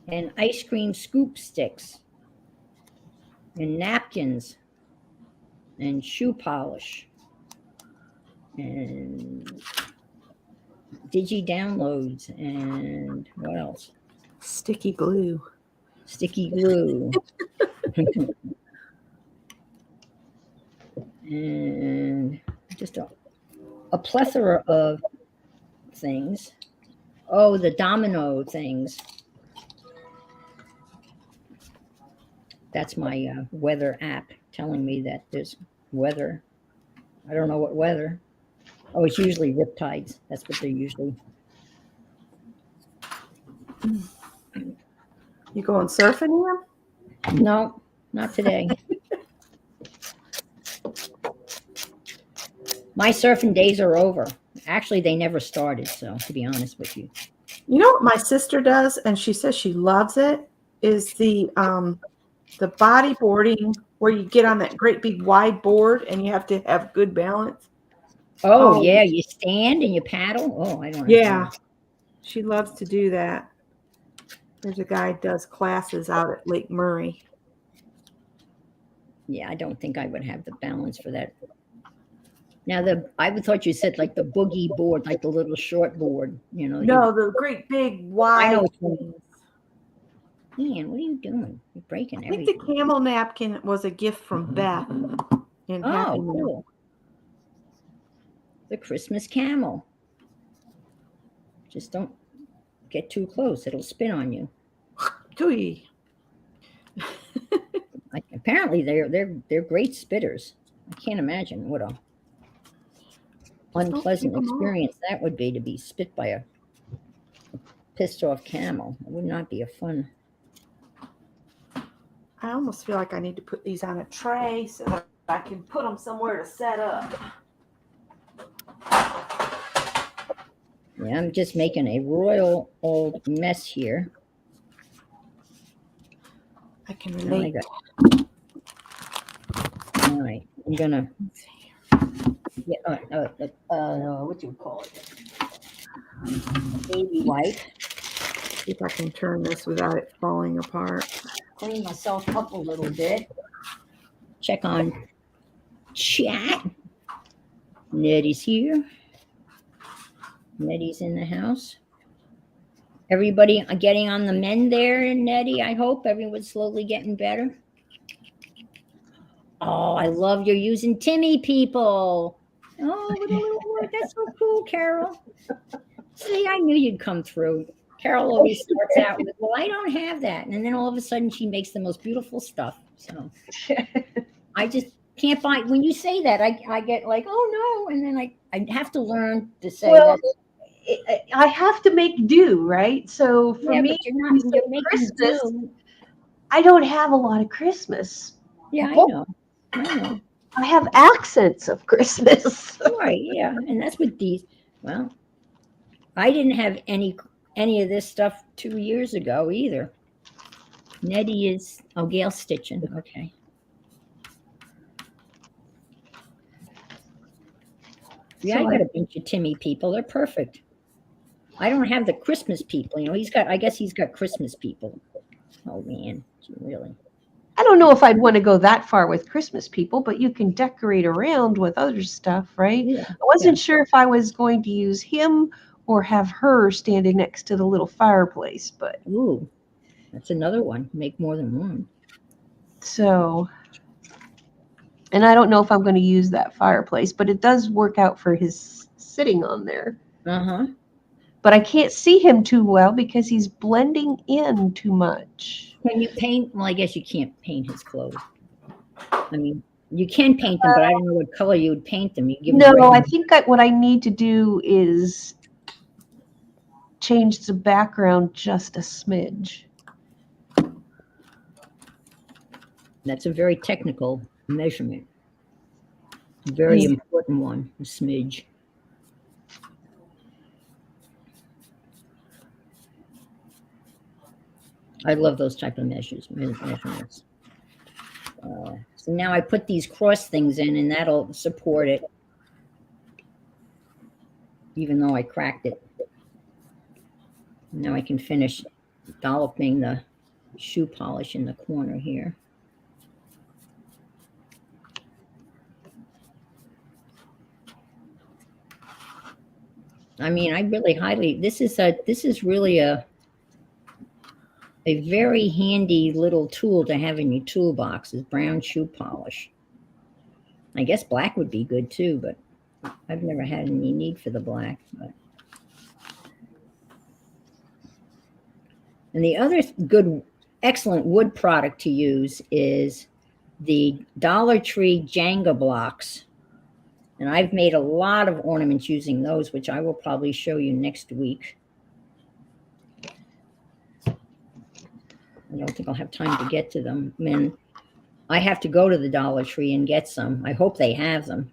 and ice cream scoop sticks and napkins and shoe polish and digi downloads and what else? Sticky glue. Sticky glue. And just a plethora of things. Oh, the domino things. That's my weather app telling me that there's weather. I don't know what weather. Oh, it's usually riptides. That's what they're usually. You going surfing, Ian? No, not today. My surfing days are over. Actually, they never started. So, to be honest with you. You know what my sister does, and she says she loves it, is the bodyboarding where you get on that great big wide board and you have to have good balance. Oh, Oh. yeah, you stand and you paddle. Oh, I don't know. Yeah, she loves to do that. There's a guy who does classes out at Lake Murray. Yeah, I don't think I would have the balance for that. Now, I thought you said like the boogie board, like the little short board, you know. No, the great big wide. I know which one. things. Ian, what are you doing? You're breaking I think everything. the camel napkin was a gift from Beth. In Happy Oh, Meal. cool. The Christmas camel. Just don't get too close. It'll spin on you. Gooey. Apparently, they're great spitters. I can't imagine what a unpleasant keep 'em off. experience that would be to be spit by a pissed off camel. It would not be a fun. I almost feel like I need to put these on a tray so that I can put them somewhere to set up. Yeah, I'm just making a royal old mess here. I can Now I relate. got. All right, I'm gonna. Yeah, what do you call it? Baby wipe. See if I can turn this without it falling apart. Clean myself up a little bit. Check on chat. Nettie's here. Nettie's in the house. Everybody getting on the mend there, and Nettie. I hope everyone's slowly getting better. Oh, I love you're using Timmy people. Oh, with a little word. That's so cool, Carol. See, I knew you'd come through. Carol always starts out with, well, I don't have that. And then all of a sudden she makes the most beautiful stuff. So I just can't find, when you say that, I get like, oh no. And then I have to learn to say Well, that. I have to make do, right? So for Yeah, me, but you're you not, say you're making Christmas, do. I don't have a lot of Christmas. Yeah, I But know. I know. I have accents of Christmas. Right. Yeah. And that's what these, well, I didn't have any of this stuff 2 years ago either. Nettie is, oh, Gail stitching. Okay. Yeah, I So got a bunch of Timmy people. They're perfect. I don't have the Christmas people. You know, I guess he's got Christmas people. Oh, man. Really? I don't know if I'd want to go that far with Christmas people, but you can decorate around with other stuff, right? Yeah. I Yeah. wasn't sure if I was going to use him or have her standing next to the little fireplace, but Ooh, that's another one. Make more than one. so, and I don't know if I'm going to use that fireplace, but it does work out for his sitting on there. Uh-huh. But I can't see him too well because he's blending in too much. Can you paint? Well, I guess you can't paint his clothes. I mean, you can paint them, but I don't know what color you would paint them. You give them No, I red. think what I need to do is change the background just a smidge. That's a very technical measurement. Very Yeah. important one, a smidge. I love those type of measurements. So now I put these cross things in, and that'll support it, even though I cracked it. Now I can finish dolloping the shoe polish in the corner here. I mean, I really highly, this is really a very handy little tool to have in your toolbox is brown shoe polish. I guess black would be good too, but I've never had any need for the black. But. And the other good, excellent wood product to use is the Dollar Tree Jenga blocks. And I've made a lot of ornaments using those, which I will probably show you next week. I don't think I'll have time to get to them. I mean, I have to go to the Dollar Tree and get some. I hope they have them.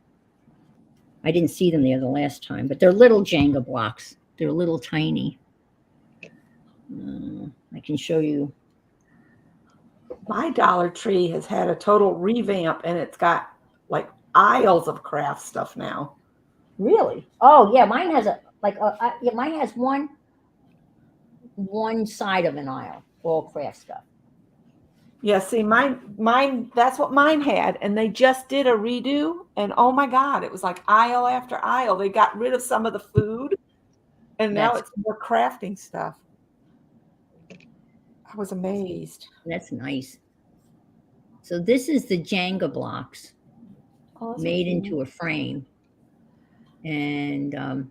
I didn't see them there the last time, but they're little Jenga blocks. They're little tiny. I can show you. My Dollar Tree has had a total revamp, and it's got like aisles of craft stuff now. Really? Oh yeah, mine has mine has one side of an aisle, all craft stuff. Yeah, see, mine, that's what mine had, and they just did a redo, and oh my God, it was like aisle after aisle. They got rid of some of the food, and now it's more crafting stuff. I was amazed. That's nice. So this is the Jenga blocks made into a frame, and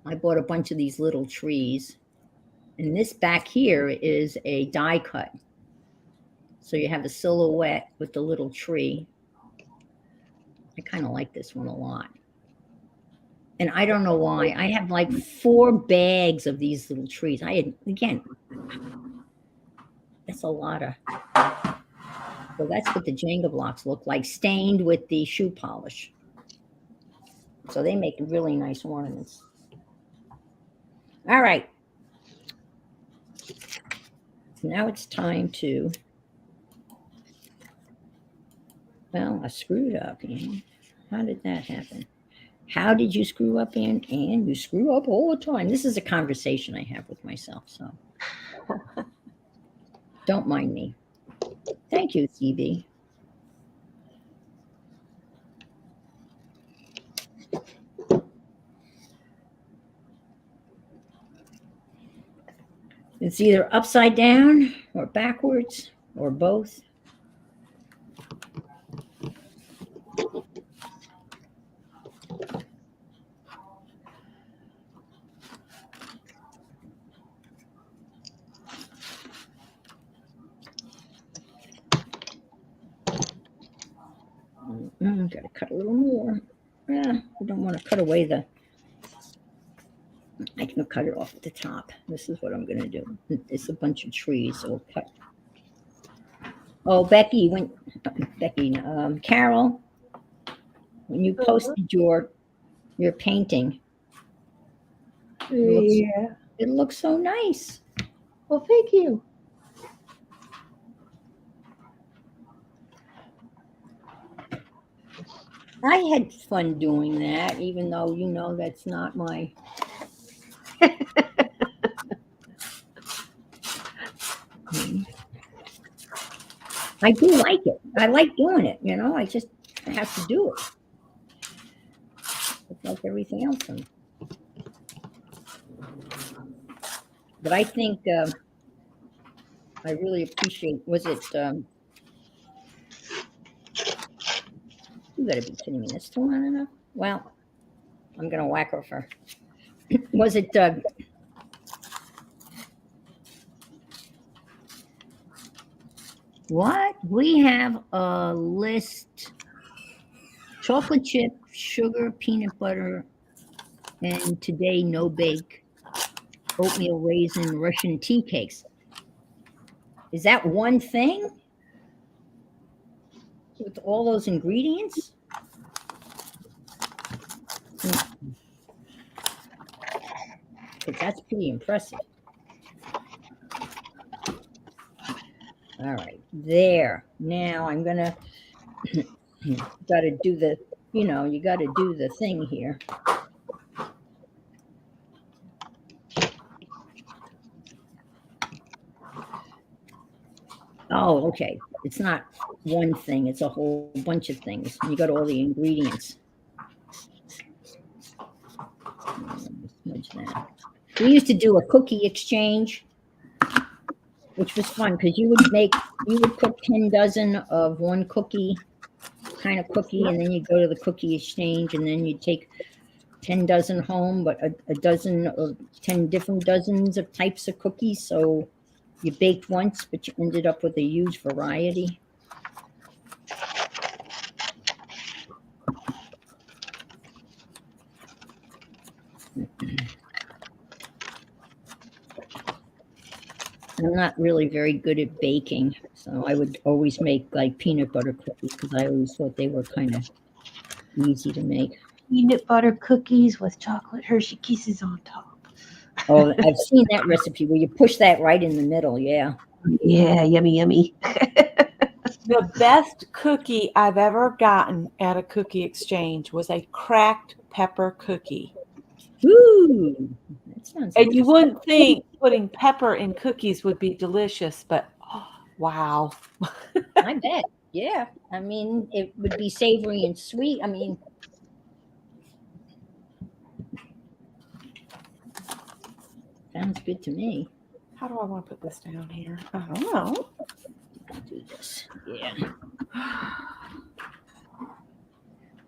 I bought a bunch of these little trees, and this back here is a die cut. So you have the silhouette with the little tree. I kind of like this one a lot. And I don't know why. I have like 4 bags of these little trees. I had, again, that's a lot of. So that's what the Jenga blocks look like, stained with the shoe polish. So they make really nice ornaments. All right. Now it's time to. Well, I screwed up, Ann. How did that happen? How did you screw up, Ann? Ann, you screw up all the time. This is a conversation I have with myself, so don't mind me. Thank you, CB. It's either upside down or backwards or both. Got to cut a little more. Yeah, I don't want to cut away the. I can cut it off at the top. This is what I'm going to do. It's a bunch of trees, so we'll cut. Oh, Carol, when you posted your painting, Yeah. it looks so nice. Well, thank you. I had fun doing that, even though that's not my. I do like it. I like doing it. I just have to do it. It's like everything else. But I think I really appreciate. Was it? You got to be kidding me! That's still not enough. Well, I'm gonna whack her for. Was it? What we have a list: chocolate chip, sugar, peanut butter, and today no bake, oatmeal raisin, Russian tea cakes. Is that one thing with all those ingredients? Because that's pretty impressive. All right, there. Now I'm gonna got to do the, you got to do the thing here. Oh, okay. It's not one thing, it's a whole bunch of things. You got all the ingredients. Smudge that. We used to do a cookie exchange, which was fun because you would cook 10 dozen of one kind of cookie, and then you go to the cookie exchange, and then you take 10 dozen home, but a dozen or 10 different dozens of types of cookies. So you baked once, but you ended up with a huge variety. I'm not really very good at baking, so I would always make like peanut butter cookies because I always thought they were kind of easy to make. Peanut butter cookies with chocolate Hershey Kisses on top. Oh, I've seen that recipe where you push that right in the middle. Yeah. Yeah, yummy, yummy. The best cookie I've ever gotten at a cookie exchange was a cracked pepper cookie. Ooh, that sounds And you interesting. wouldn't think putting pepper in cookies would be delicious, but wow. I bet. Yeah. I mean, it would be savory and sweet. I mean, sounds good to me. How do I want to put this down here? I don't know. Do this. Yeah.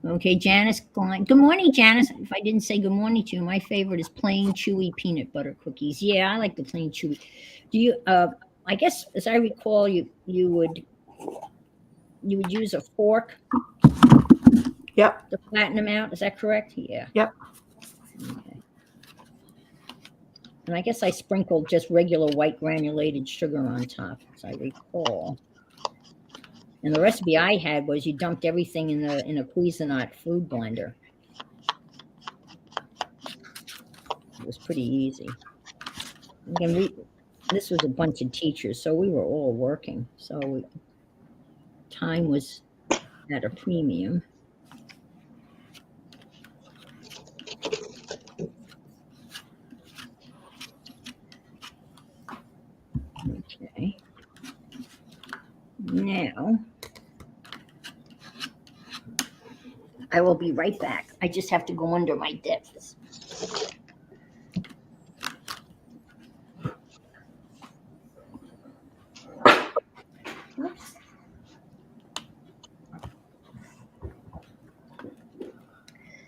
Okay, Janice Klein. Good morning, Janice. If I didn't say good morning to you, my favorite is plain chewy peanut butter cookies. Yeah, I like the plain chewy. Do you I guess as I recall you would use a fork. Yep. To flatten them out. Is that correct? Yeah. Yep. Okay. And I guess I sprinkled just regular white granulated sugar on top, as I recall. And the recipe I had was you dumped everything in a Cuisinart food blender. It was pretty easy. Again, this was a bunch of teachers, so we were all working. So time was at a premium. Okay. Now, I will be right back. I just have to go under my depths. Oops.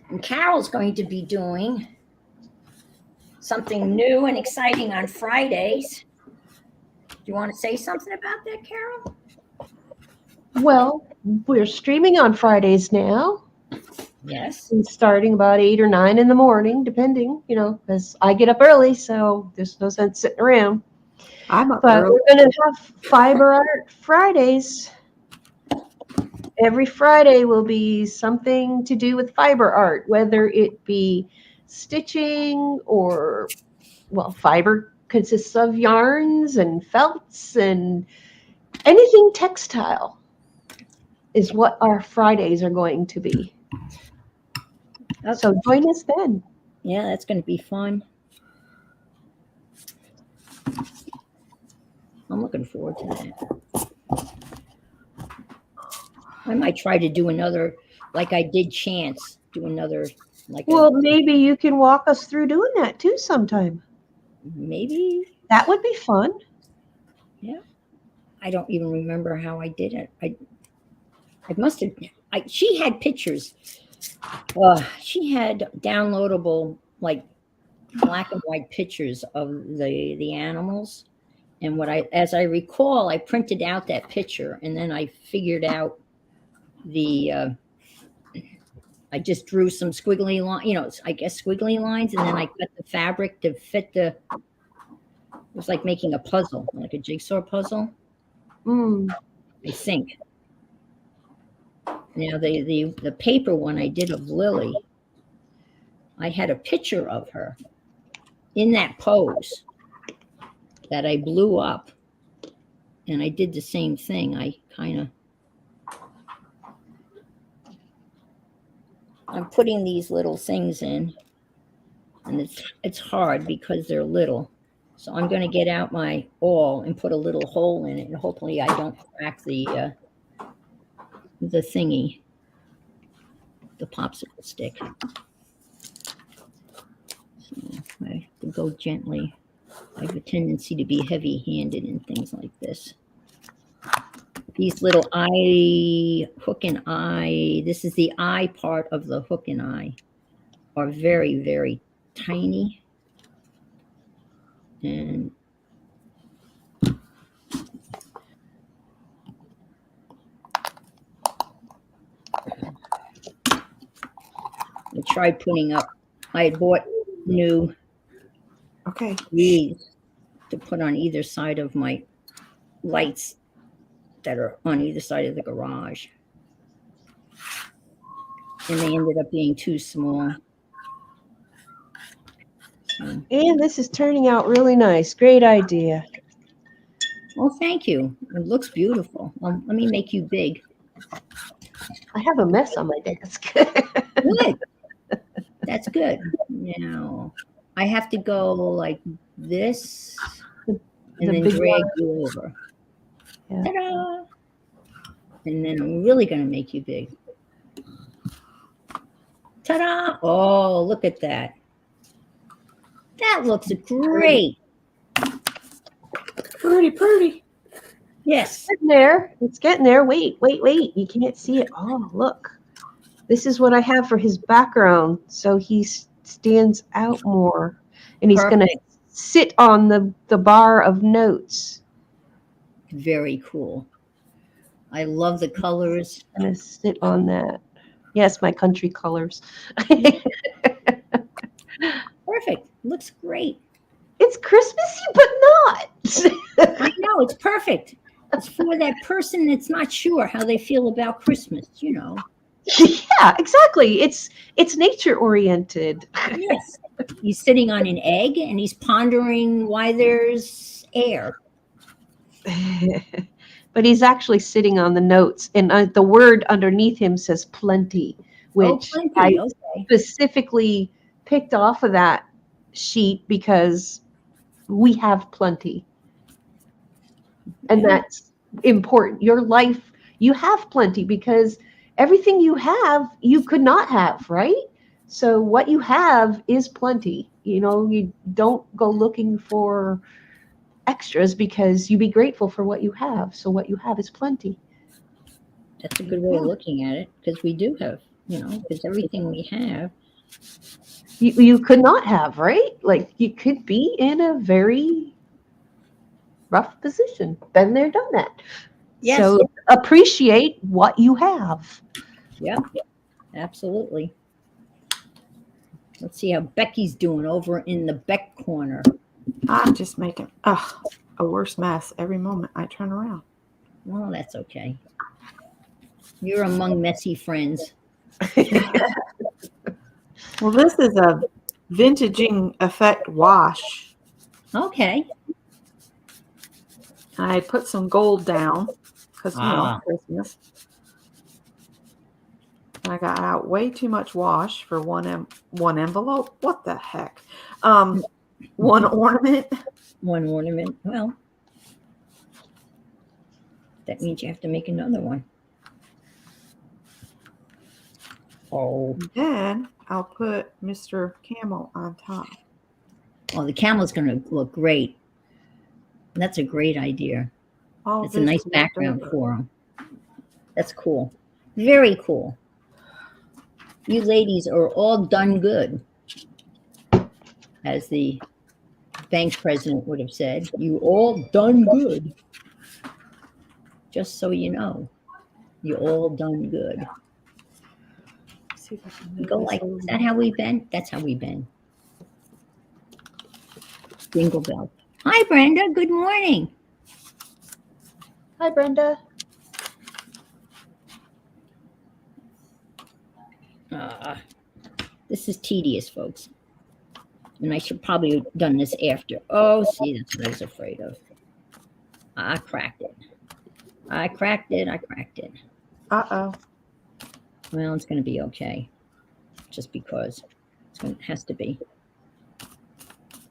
And Carol's going to be doing something new and exciting on Fridays. Do you want to say something about that, Carol? Well, we're streaming on Fridays now. Yes. And starting about 8 or 9 in the morning, depending, because I get up early, so there's no sense sitting around. I'm up But early. we're going to have Fiber Art Fridays. Every Friday will be something to do with fiber art, whether it be stitching or, well, fiber consists of yarns and felts and anything textile is what our Fridays are going to be. Okay. So join us then. Yeah, that's going to be fun. I'm looking forward to that. I might try to do another, like I did Chance, do another, like Well, maybe you can walk us through doing that too sometime. Maybe. That would be fun. Yeah. I don't even remember how I did it. I must have, she had pictures. She had downloadable, like black and white pictures of the animals. And as I recall, I printed out that picture and then I figured out I just drew some squiggly lines, I guess squiggly lines, and then I cut the fabric to fit it was like making a puzzle, like a jigsaw puzzle. I think. Now the paper one I did of Lily, I had a picture of her in that pose that I blew up, and I did the same thing. I'm putting these little things in, and it's hard because they're little. So I'm going to get out my awl and put a little hole in it, and hopefully I don't crack the thingy, the popsicle stick. So I have to go gently. I have a tendency to be heavy-handed in things like this. These little hook and eye, this is the eye part of the hook and eye, are very, very tiny. And I tried putting up, I had bought new leaves to put on either side of my lights that are on either side of the garage. And they ended up being too small. And this is turning out really nice. Great idea. Well, thank you. It looks beautiful. Well, let me make you big. I have a mess on my desk. Good. That's good. Now, I have to go like this and then drag you over. Yeah. Ta-da! And then I'm really going to make you big. Ta-da! Oh, look at that. That looks great. Pretty. Yes. It's getting there. Wait. You can't see it. Oh, look. This is what I have for his background. So he stands out more. And he's going to sit on the bar of notes. Very cool. I love the colors. I'm going to sit on that. Yes, my country colors. Perfect. Looks great. It's Christmassy, but not. I know, it's perfect. It's for that person that's not sure how they feel about Christmas, Yeah, exactly. It's nature oriented. Yes. He's sitting on an egg and he's pondering why there's air. But he's actually sitting on the notes, and the word underneath him says plenty, which Plenty. I Okay. specifically picked off of that sheet because we have plenty. And Yeah. that's important. Your life, you have plenty because everything you have, you could not have, right? So what you have is plenty. You don't go looking for extras because you be grateful for what you have. So what you have is plenty. That's a good way of looking at it because we do have, because everything we have. You could not have, right? Like you could be in a very rough position. Been there, done that. Yes. So appreciate what you have. Yep. Absolutely. Let's see how Becky's doing over in the Beck corner. I'm just making a worse mess every moment I turn around. Well, that's okay. You're among messy friends. Well, this is a vintaging effect wash. Okay. I put some gold down because, Christmas. I got out way too much wash for one envelope. What the heck? One ornament. One ornament. Well, that means you have to make another one. Oh. Then I'll put Mr. Camel on top. Oh, the camel's going to look great. That's a great idea. All It's a nice background for him. That's cool. Very cool. You ladies are all done good, as the bank president would have said. You all done good. Just so you know, you all done good. Go like, is that how we've been? That's how we've been. Jingle bell. Hi, Brenda. Good morning. Hi, Brenda. This is tedious, folks. And I should probably have done this after. Oh, see, that's what I was afraid of. I cracked it. I cracked it. Uh-oh. Well, it's going to be okay. Just because it has to be.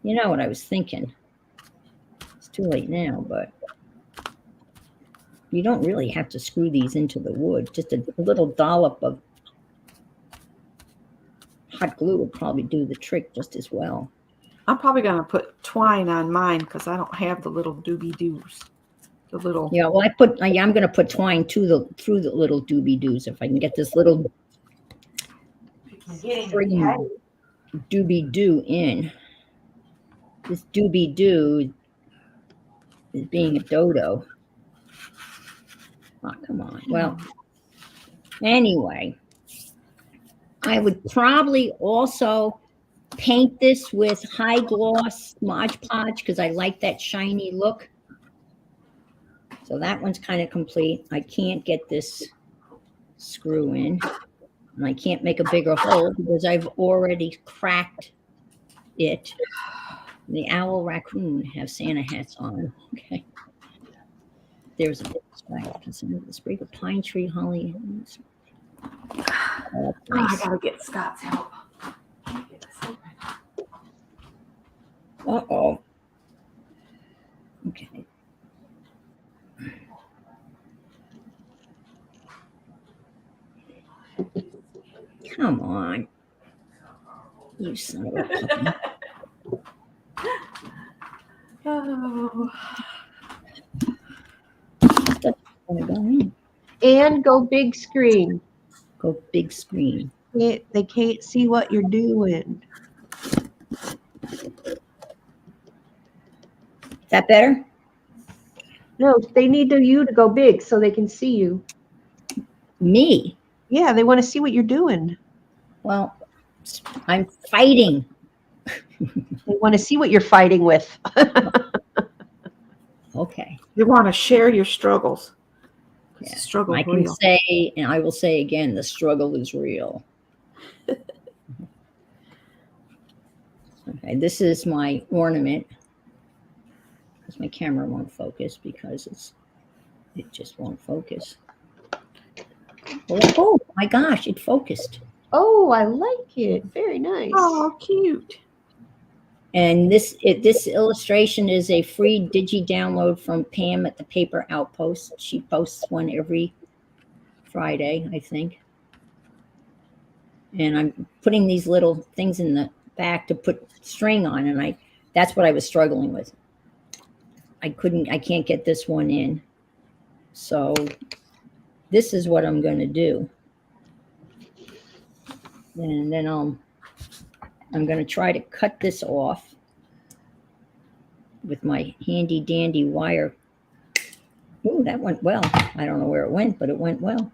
You know what I was thinking? It's too late now, but you don't really have to screw these into the wood. Just a little dollop of hot glue would probably do the trick just as well. I'm probably going to put twine on mine because I don't have the little doobie-doos. The little... Yeah, well, I'm going to put twine through the little doobie-doos if I can get this little friggin' doobie-doo in. This doobie-doo is being a dodo. Oh, come on. Well, anyway, I would probably also paint this with high gloss Mod Podge because I like that shiny look. So that one's kind of complete. I can't get this screw in, and I can't make a bigger hole because I've already cracked it. The owl raccoon have Santa hats on. Okay. There's a sprig of pine tree, holly. Oh, nice. I gotta get Scott's help. Uh-oh. Okay. Come on. You son of a puppy. Oh. That's gonna go in. And go big screen. Go big screen. They can't see what you're doing. Is that better? No, they need you to go big so they can see you. Me? Yeah, they want to see what you're doing. Well, I'm fighting. They want to see what you're fighting with. Okay. You want to share your struggles. Yeah. Struggle I can real. say, and I will say again, the struggle is real. Okay, this is my ornament. Because my camera won't focus because it just won't focus. Oh my gosh, it focused. Oh, I like it. Very nice. Oh, cute. And this illustration is a free digi download from Pam at the Paper Outpost. She posts one every Friday, I think. And I'm putting these little things in the back to put string on, and that's what I was struggling with. I can't get this one in. So this is what I'm going to do. And then I'm going to try to cut this off with my handy dandy wire. Ooh, that went well. I don't know where it went, but it went well.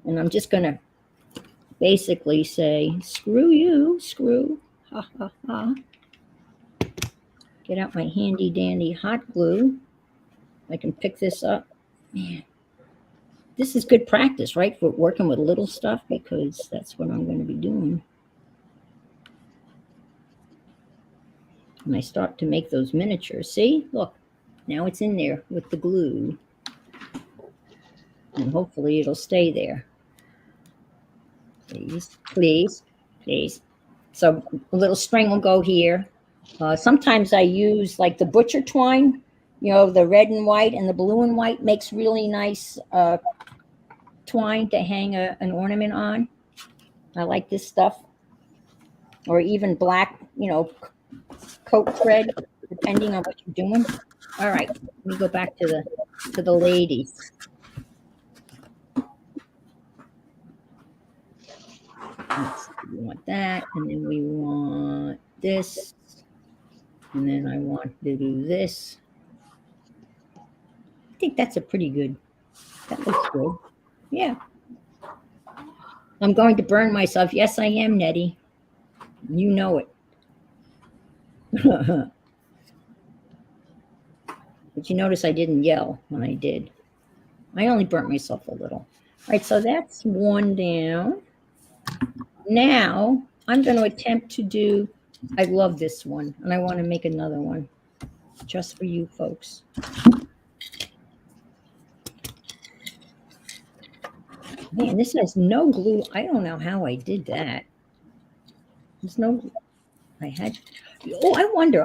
And I'm just going to basically say, screw you, screw, ha, ha, ha. Get out my handy dandy hot glue. I can pick this up. Man, this is good practice, right? For working with little stuff, because that's what I'm going to be doing. And I start to make those miniatures. See, look, now it's in there with the glue. And hopefully it'll stay there. Please, please, please. So a little string will go here. Sometimes I use like the butcher twine, you know, the red and white and the blue and white makes really nice twine to hang an ornament on. I like this stuff. Or even black, you know, coat thread, depending on what you're doing. All right, let me go back to the ladies. We want that, and then we want this, and then I want to do this. I think that's a pretty good. That looks good. Yeah. I'm going to burn myself. Yes, I am, Nettie. You know it. But you notice I didn't yell when I did. I only burnt myself a little. All right, so that's one down. Now I'm going to attempt to do, I love this one, and I want to make another one just for you folks. Man, this has no glue. I don't know how I did that. There's no, I had, oh, I wonder,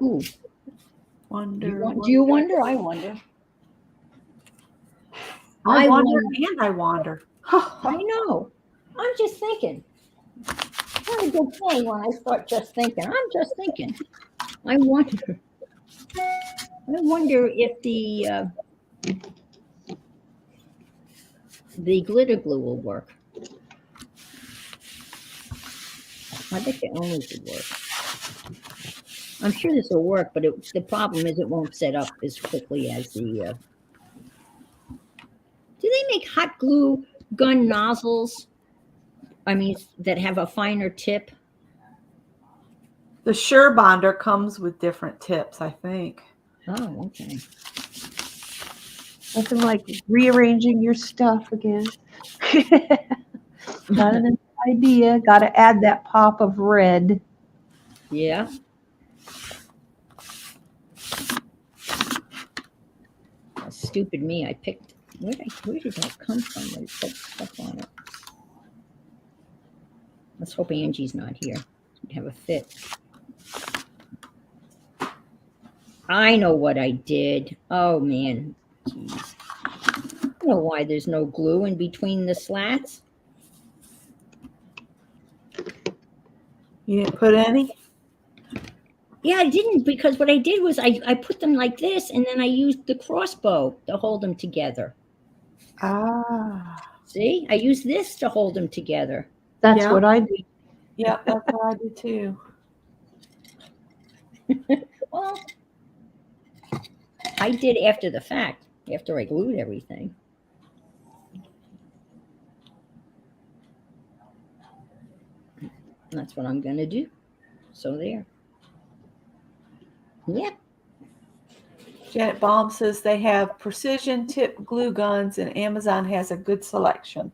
ooh. Do you wonder? I wonder. I wonder and I wander. I know. I'm just thinking. What a good thing when I start just thinking. I'm just thinking. I wonder if the glitter glue will work. I bet the only would work. I'm sure this will work, but the problem is it won't set up as quickly as the. Do they make hot glue gun nozzles? I mean, that have a finer tip? The Sure Bonder comes with different tips, I think. Oh, okay. Nothing like rearranging your stuff again. Got an idea. Got to add that pop of red. Yeah. Stupid me. I picked. Where did that come from? I put stuff on it. Let's hope Angie's not here. We'd have a fit. I know what I did. Oh, man. Jeez. I don't know why there's no glue in between the slats. You didn't put any? Yeah, I didn't, because what I did was I put them like this, and then I used the crossbow to hold them together. Ah. See? I used this to hold them together. That's what I did. Yep, that's what I did too. Well, I did after the fact, after I glued everything. That's what I'm going to do. So there. Yep. Janet Baum says they have precision tip glue guns and Amazon has a good selection.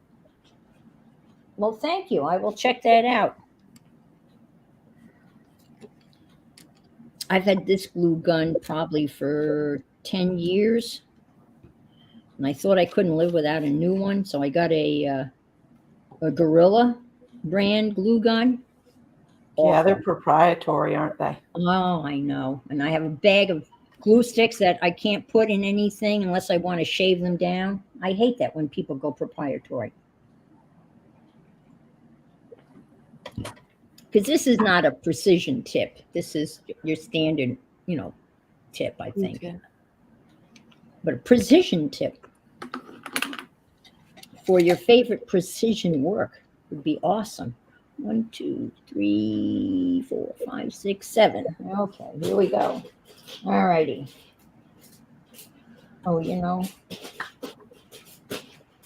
Well, thank you. I will check that out. I've had this glue gun probably for 10 years, and I thought I couldn't live without a new one, so I got a Gorilla brand glue gun. Yeah, they're Awful. proprietary, aren't they? Oh, I know. And I have a bag of glue sticks that I can't put in anything unless I want to shave them down. I hate that when people go proprietary. Because this is not a precision tip. This is your standard, tip, I think. Okay. But a precision tip for your favorite precision work would be awesome. 1, 2, 3, 4, 5, 6, 7. Okay, here we go. All righty. Oh, So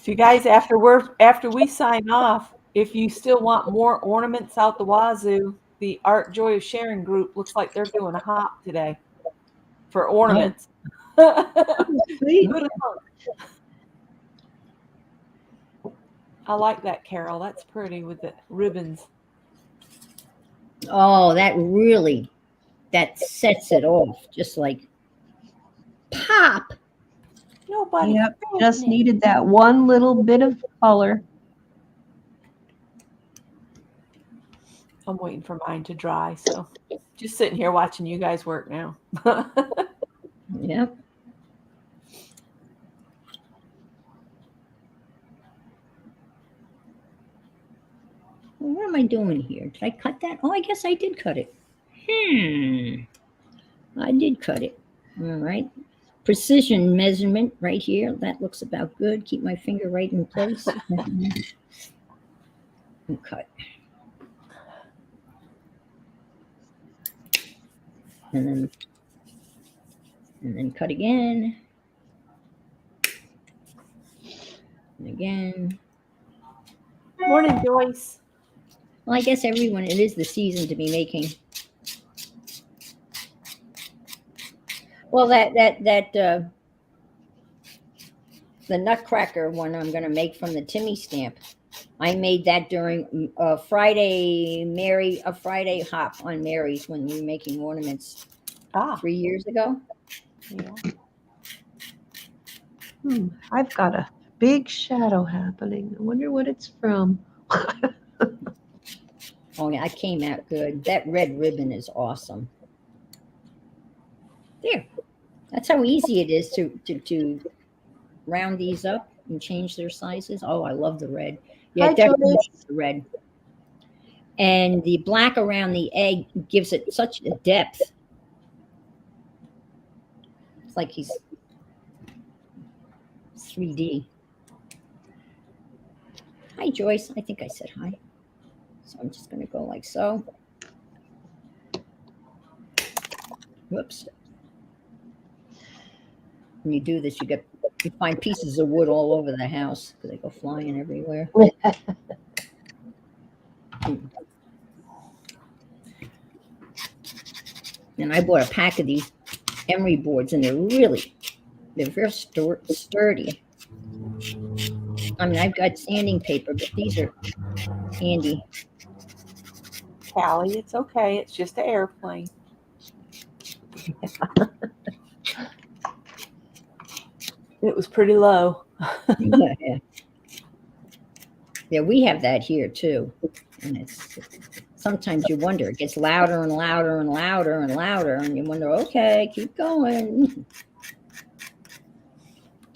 you guys, after we sign off, if you still want more ornaments out the wazoo, the Art Joy of Sharing group looks like they're doing a hop today for ornaments. Sweet. Good luck. I like that, Carol. That's pretty with the ribbons. oh, that sets it off. Just like pop. Nobody. Yep, just needed that one little bit of color. I'm waiting for mine to dry, so just sitting here watching you guys work now. Yep. Well, what am I doing here? Did I cut that? Oh, I guess I did cut it. I did cut it. All right. Precision measurement right here. That looks about good. Keep my finger right in place. And cut. And then cut again. And again. Morning, Joyce. Well, I guess everyone, it is the season to be making. Well, the Nutcracker one I'm going to make from the Timmy stamp. I made that during a Friday hop on Mary's when we were making ornaments 3 years ago. Yeah. I've got a big shadow happening. I wonder what it's from. Oh yeah, that came out good. That red ribbon is awesome. There. That's how easy it is to round these up and change their sizes. Oh, I love the red. Yeah, Hi, definitely Joyce. the red. And the black around the egg gives it such a depth. It's like he's 3D. Hi, Joyce. I think I said hi. So I'm just going to go like so. Whoops. When you do this, you find pieces of wood all over the house because they go flying everywhere. And I bought a pack of these emery boards, and they're very sturdy. I mean, I've got sanding paper, but these are handy. Callie, it's okay. It's just an airplane. It was pretty low. Yeah. Yeah, we have that here too. And it's sometimes you wonder, it gets louder and louder and louder and louder, and you wonder, okay, keep going.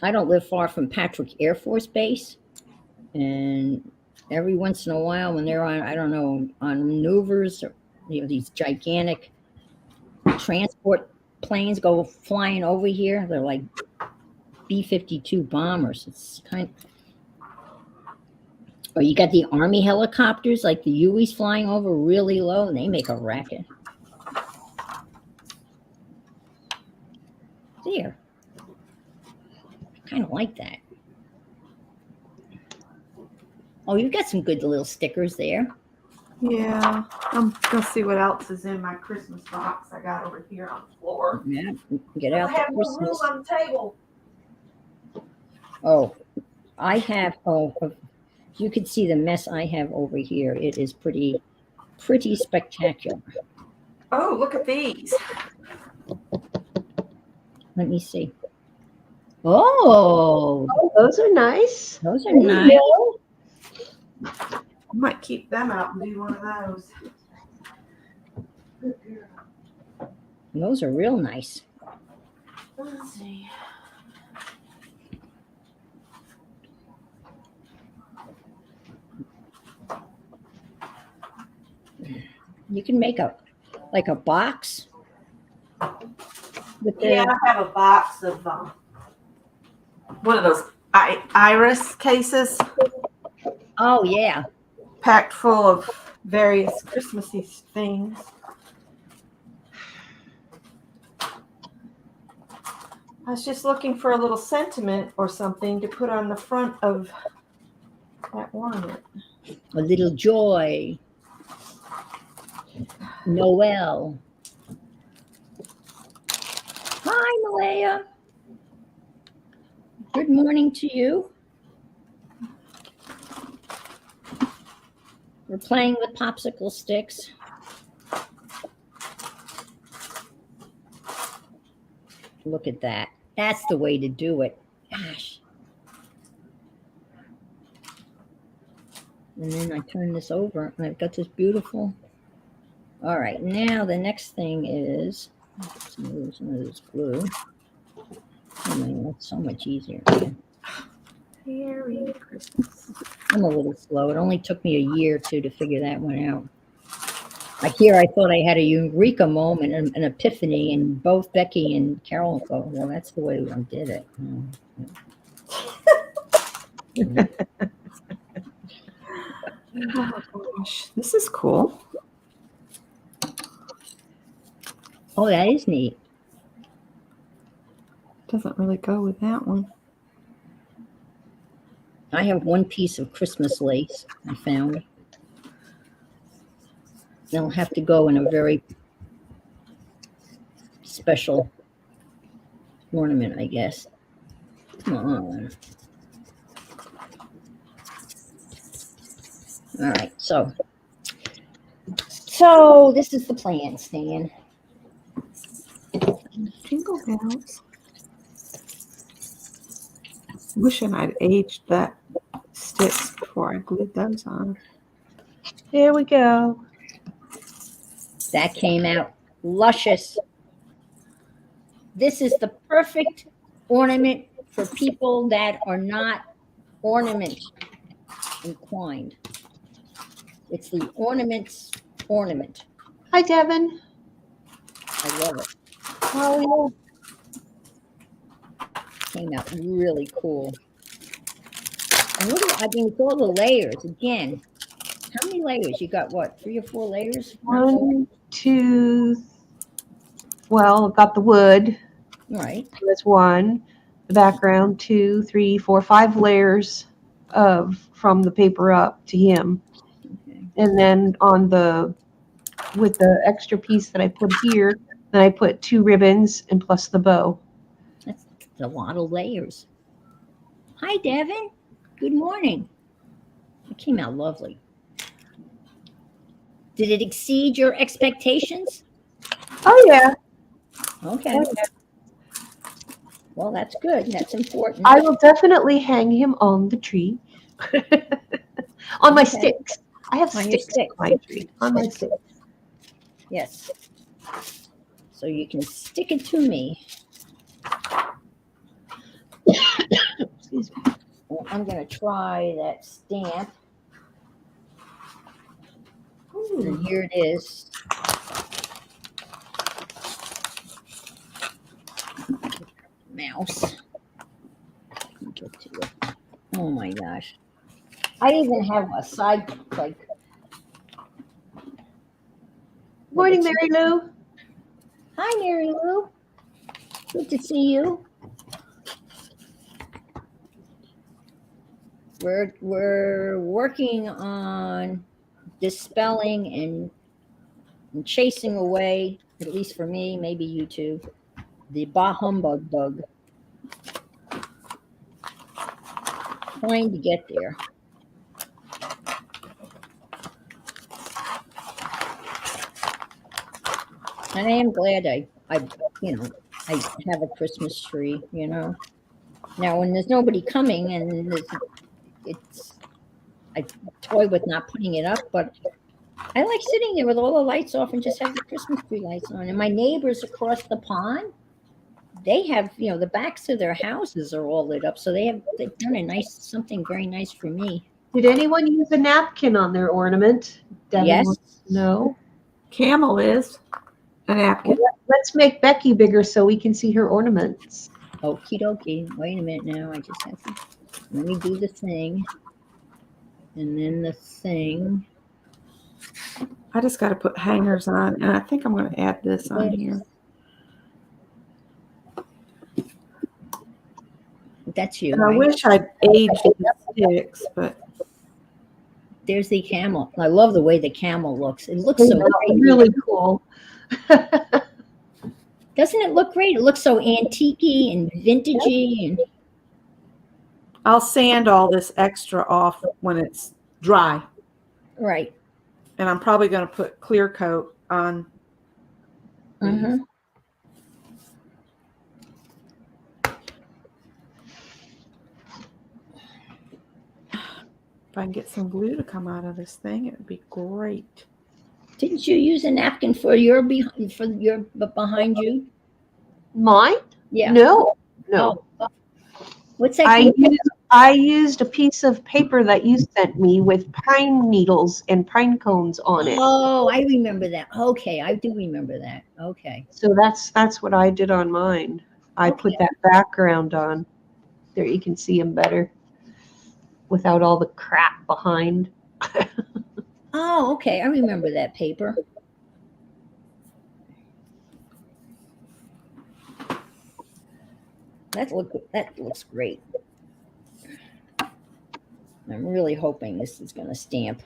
I don't live far from Patrick Air Force Base, and every once in a while when they're on, I don't know, on maneuvers, or, these gigantic transport planes go flying over here. They're like B-52 bombers. It's kind of, or you got the Army helicopters, like the Hueys flying over really low, and they make a racket. There. Kind of like that. Oh, you've got some good little stickers there. Yeah, I'm gonna see what else is in my Christmas box I got over here on the floor. Yeah, get I out the have no room Christmas. on the table. Oh, I have. Oh, You can see the mess I have over here. It is pretty spectacular. Oh, look at these. Let me see. Oh, Oh, those are nice. those are There you nice. go. I might keep them out and do one of those. Those are real nice. Let's see. You can make a box with Yeah, the. I have a box of one of those iris cases Oh yeah, packed full of various Christmassy things. I was just looking for a little sentiment or something to put on the front of that ornament. a little joy. Noel. Hi, Malaya. Good morning to you. We're playing with popsicle sticks. Look at that. That's the way to do it. Gosh. And then I turn this over and I've got this beautiful. All right, now the next thing is some of this glue. Oh man, that's so much easier. Merry Christmas. I'm a little slow. It only took me a year or two to figure that one out. I thought I had a eureka moment, an epiphany, and both Becky and Carol go, well, that's the way I did it. Oh gosh, this is cool. Oh, that is neat. Doesn't really go with that one. I have one piece of Christmas lace I found. They'll have to go in a very special ornament, I guess. Come on. All right, so this is the plan, Stan. Jingle bells. Wishing I'd aged that sticks before I glued those on. There we go. That came out luscious. This is the perfect ornament for people that are not ornament inclined. It's the ornaments ornament. Hi, Devin. I love it. Oh, Came out really cool. And look at, it's all the layers again. How many layers? You got what, 3 or 4 layers? yeah. 1, 2. Well, I've got the wood. All right. That's 1. The background, 2, 3, 4, 5 layers from the paper up to him. Okay. And then with the extra piece that I put here, then I put 2 ribbons and plus the bow. That's a lot of layers. Hi, Devin. Good morning. It came out lovely. Did it exceed your expectations? Oh, yeah. Okay. Oh, yeah. Well, that's good. That's important. I will definitely hang him on the tree. On my Okay. sticks. I have On your sticks sticks. on my tree. On my sticks. Yes. So you can stick it to me. Excuse me. Well, I'm going to try that stamp. And here it is. Mouse. Get to it. Oh my gosh. I even have a side, like. Morning, Mary Lou. Hi, Mary Lou. Good to see you. We're working on dispelling and chasing away, at least for me, maybe you too, the bah humbug bug. Trying to get there. And I am glad I I have a Christmas tree, Now, when there's nobody coming and it's, I toy with not putting it up, but I like sitting there with all the lights off and just have the Christmas tree lights on. And my neighbors across the pond, they have, the backs of their houses are all lit up. So they've done something very nice for me. Did anyone use a napkin on their ornament? Devin Yes. wants to know. Camel is a napkin. Let's make Becky bigger so we can see her ornaments. Okie dokie. Wait a minute now. I just have to, let me do the thing. And then the thing. I just got to put hangers on, and I think I'm going to add this on here. That's you. And right? I wish I'd aged the sticks, but there's the camel. I love the way the camel looks. It looks so great. Really cool. Doesn't it look great? It looks so antique-y and vintagey. And I'll sand all this extra off when it's dry. right. And I'm probably going to put clear coat on. Mm-hmm. If I can get some glue to come out of this thing, it would be great. Didn't you use a napkin for your behind you? Mine? Yeah. No. Oh. What's that? I used a piece of paper that you sent me with pine needles and pine cones on it. Oh, I remember that. Okay, I do remember that. Okay. So that's what I did on mine. I put that background on. There you can see them better without all the crap behind. Oh, okay. I remember that paper. That looks great. I'm really hoping this is going to stamp.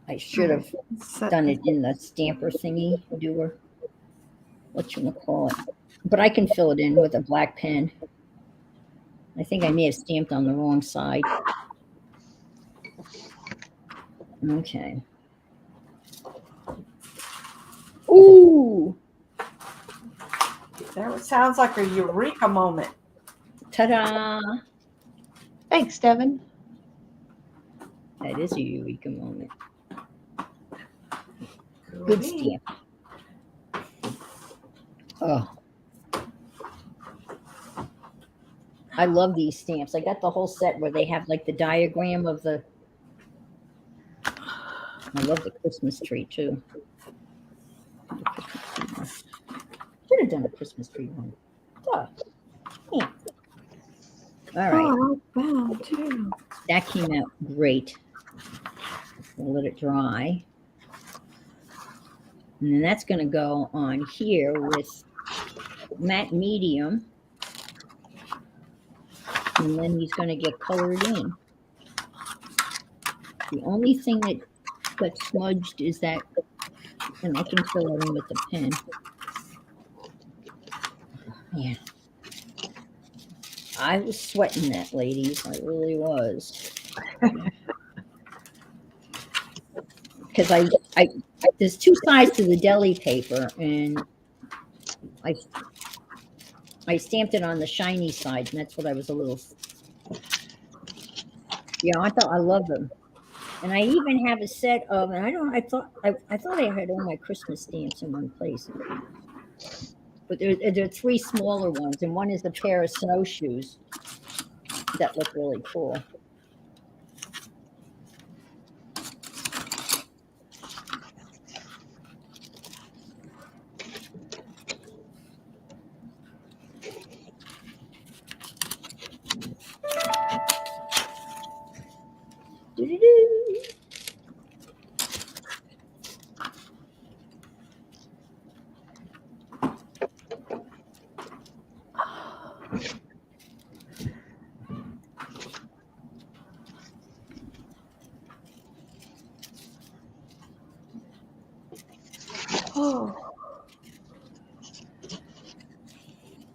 I should have done it in the stamper thingy doer. Whatchamacallit. But I can fill it in with a black pen. I think I may have stamped on the wrong side. Okay. Ooh. That sounds like a eureka moment. Ta-da. Thanks, Devin. That is a eureka moment. Good stamp. Oh. I love these stamps. I got the whole set where they have like the diagram of the. I love the Christmas tree too. Should have done a Christmas tree one. Duh. Yeah. All right. Oh, I like that too. That came out great. We'll let it dry. And then that's going to go on here with matte medium. And then he's going to get colored in. The only thing that got smudged is that, and I can fill it in with the pen. Yeah. I was sweating that, ladies. I really was. Because I there's two sides to the deli paper, and I stamped it on the shiny side, and that's what I was a little. Yeah, I love them, and I even have a set of. And I thought I had all my Christmas stamps in one place, but there are three smaller ones, and one is a pair of snowshoes that look really cool. Doo-doo-doo. Oh.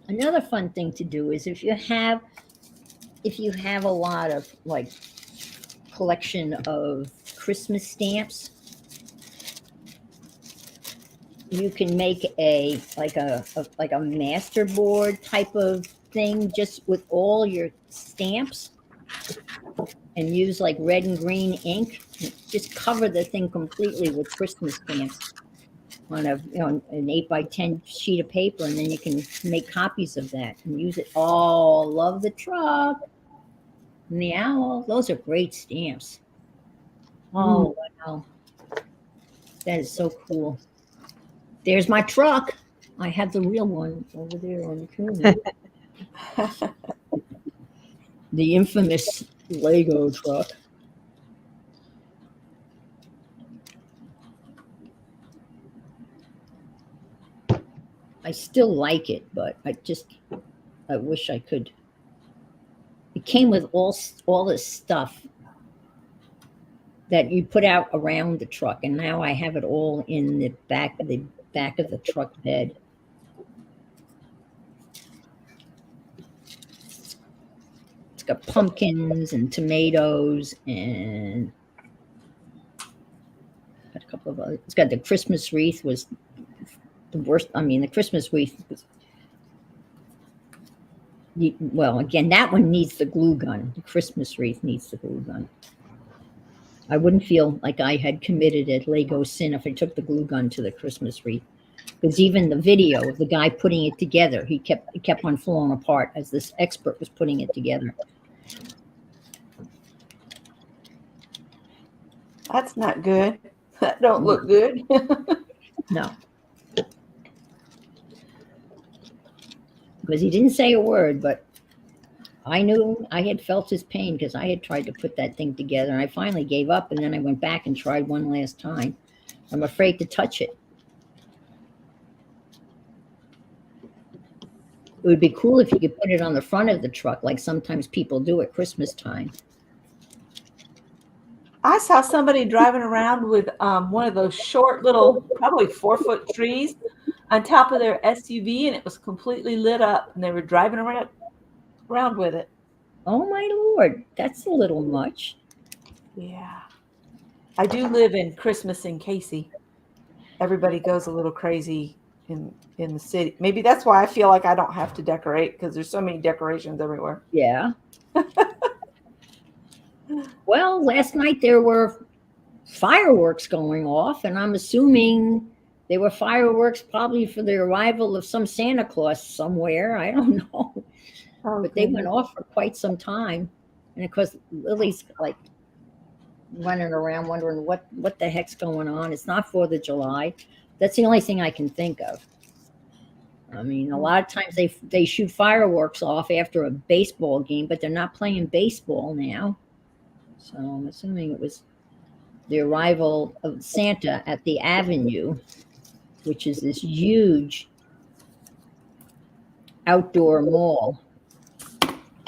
Another fun thing to do is if you have a lot of like collection of Christmas stamps, you can make a like a masterboard type of thing just with all your stamps and use like red and green ink. Just cover the thing completely with Christmas stamps on an 8 by 10 sheet of paper, and then you can make copies of that and use it. Oh, love the truck and the owl. Those are great stamps. Oh wow, that is so cool. There's my truck. I have the real one over there on the corner. The infamous Lego truck. I still like it, but I wish I could. It came with all this stuff that you put out around the truck, and now I have it all in the back of the truck bed. It's got pumpkins and tomatoes and got a couple of other. It's got the Christmas wreath was the worst. I mean, the Christmas wreath was. Well, again, that one needs the glue gun. The Christmas wreath needs the glue gun. I wouldn't feel like I had committed a Lego sin if I took the glue gun to the Christmas wreath. Because even the video of the guy putting it together, it kept on falling apart as this expert was putting it together. That's not good. That don't look good. No. Because he didn't say a word, but I knew I had felt his pain because I had tried to put that thing together, and I finally gave up, and then I went back and tried one last time. I'm afraid to touch it. It would be cool if you could put it on the front of the truck, like sometimes people do at Christmas time. I saw somebody driving around with one of those short little, probably 4-foot trees on top of their SUV, and it was completely lit up, and they were driving around with it. Oh my Lord, that's a little much. Yeah. I do live in Christmas in Casey. Everybody goes a little crazy in the city. Maybe that's why I feel like I don't have to decorate, because there's so many decorations everywhere. Yeah. Well, last night there were fireworks going off, and I'm assuming they were fireworks probably for the arrival of some Santa Claus somewhere. I don't know. Oh, But they went off for quite some time. And of course, Lily's like running around wondering what the heck's going on. It's not 4th of July. That's the only thing I can think of. I mean, a lot of times they shoot fireworks off after a baseball game, but they're not playing baseball now. So I'm assuming it was the arrival of Santa at the Avenue, which is this huge outdoor mall.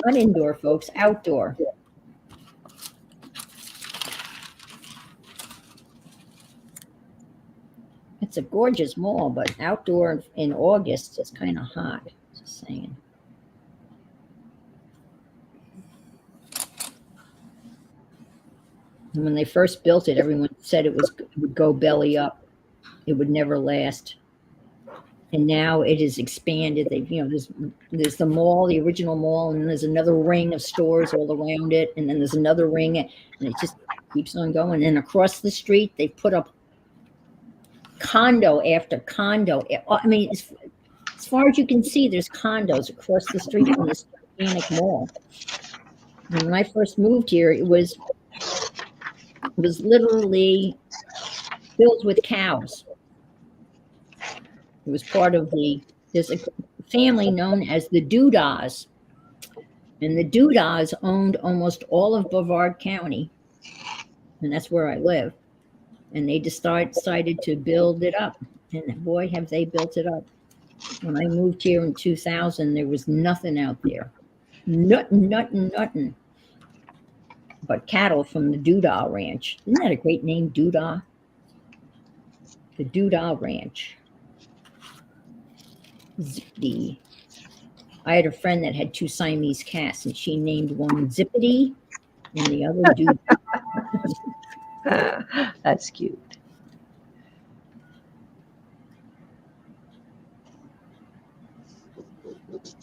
Not indoor, folks, outdoor. It's a gorgeous mall, but outdoor in August is kind of hot. Just saying. And when they first built it, everyone said it would go belly up. It would never last. And now it is expanded. There's the mall, the original mall, and then there's another ring of stores all around it, and then there's another ring, and it just keeps on going. And across the street, they put up condo after condo. I mean, as far as you can see, there's condos across the street from this gigantic mall. And when I first moved here, it was literally filled with cows. It was part of there's a family known as the Dudas. And the Dudas owned almost all of Brevard County. And that's where I live. And they decided to build it up. And boy, have they built it up. When I moved here in 2000, there was nothing out there. Nothing. But cattle from the Doodah Ranch. Isn't that a great name, Doodah? The Doodah Ranch. Zippity. I had a friend that had 2 Siamese cats, and she named one Zippity and the other Doodah. That's cute.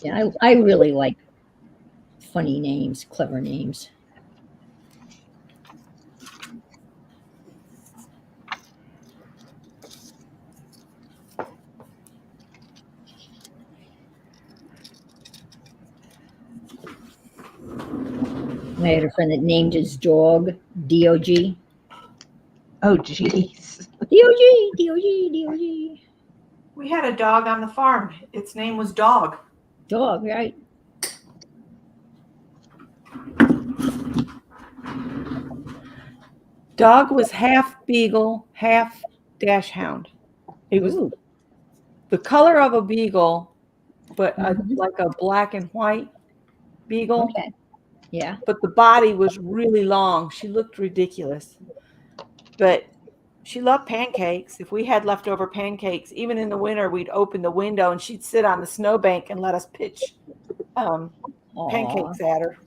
Yeah, I really like funny names, clever names. I had a friend that named his dog Dog. Oh, geez. Dog. We had a dog on the farm. Its name was Dog. Dog, right? Dog was half beagle, half dachshund. It was Ooh. the color of a beagle, but Mhm. like a black and white beagle. Okay. Yeah. But the body was really long. She looked ridiculous. But she loved pancakes. If we had leftover pancakes, even in the winter, we'd open the window and she'd sit on the snowbank and let us pitch Aw. pancakes at her.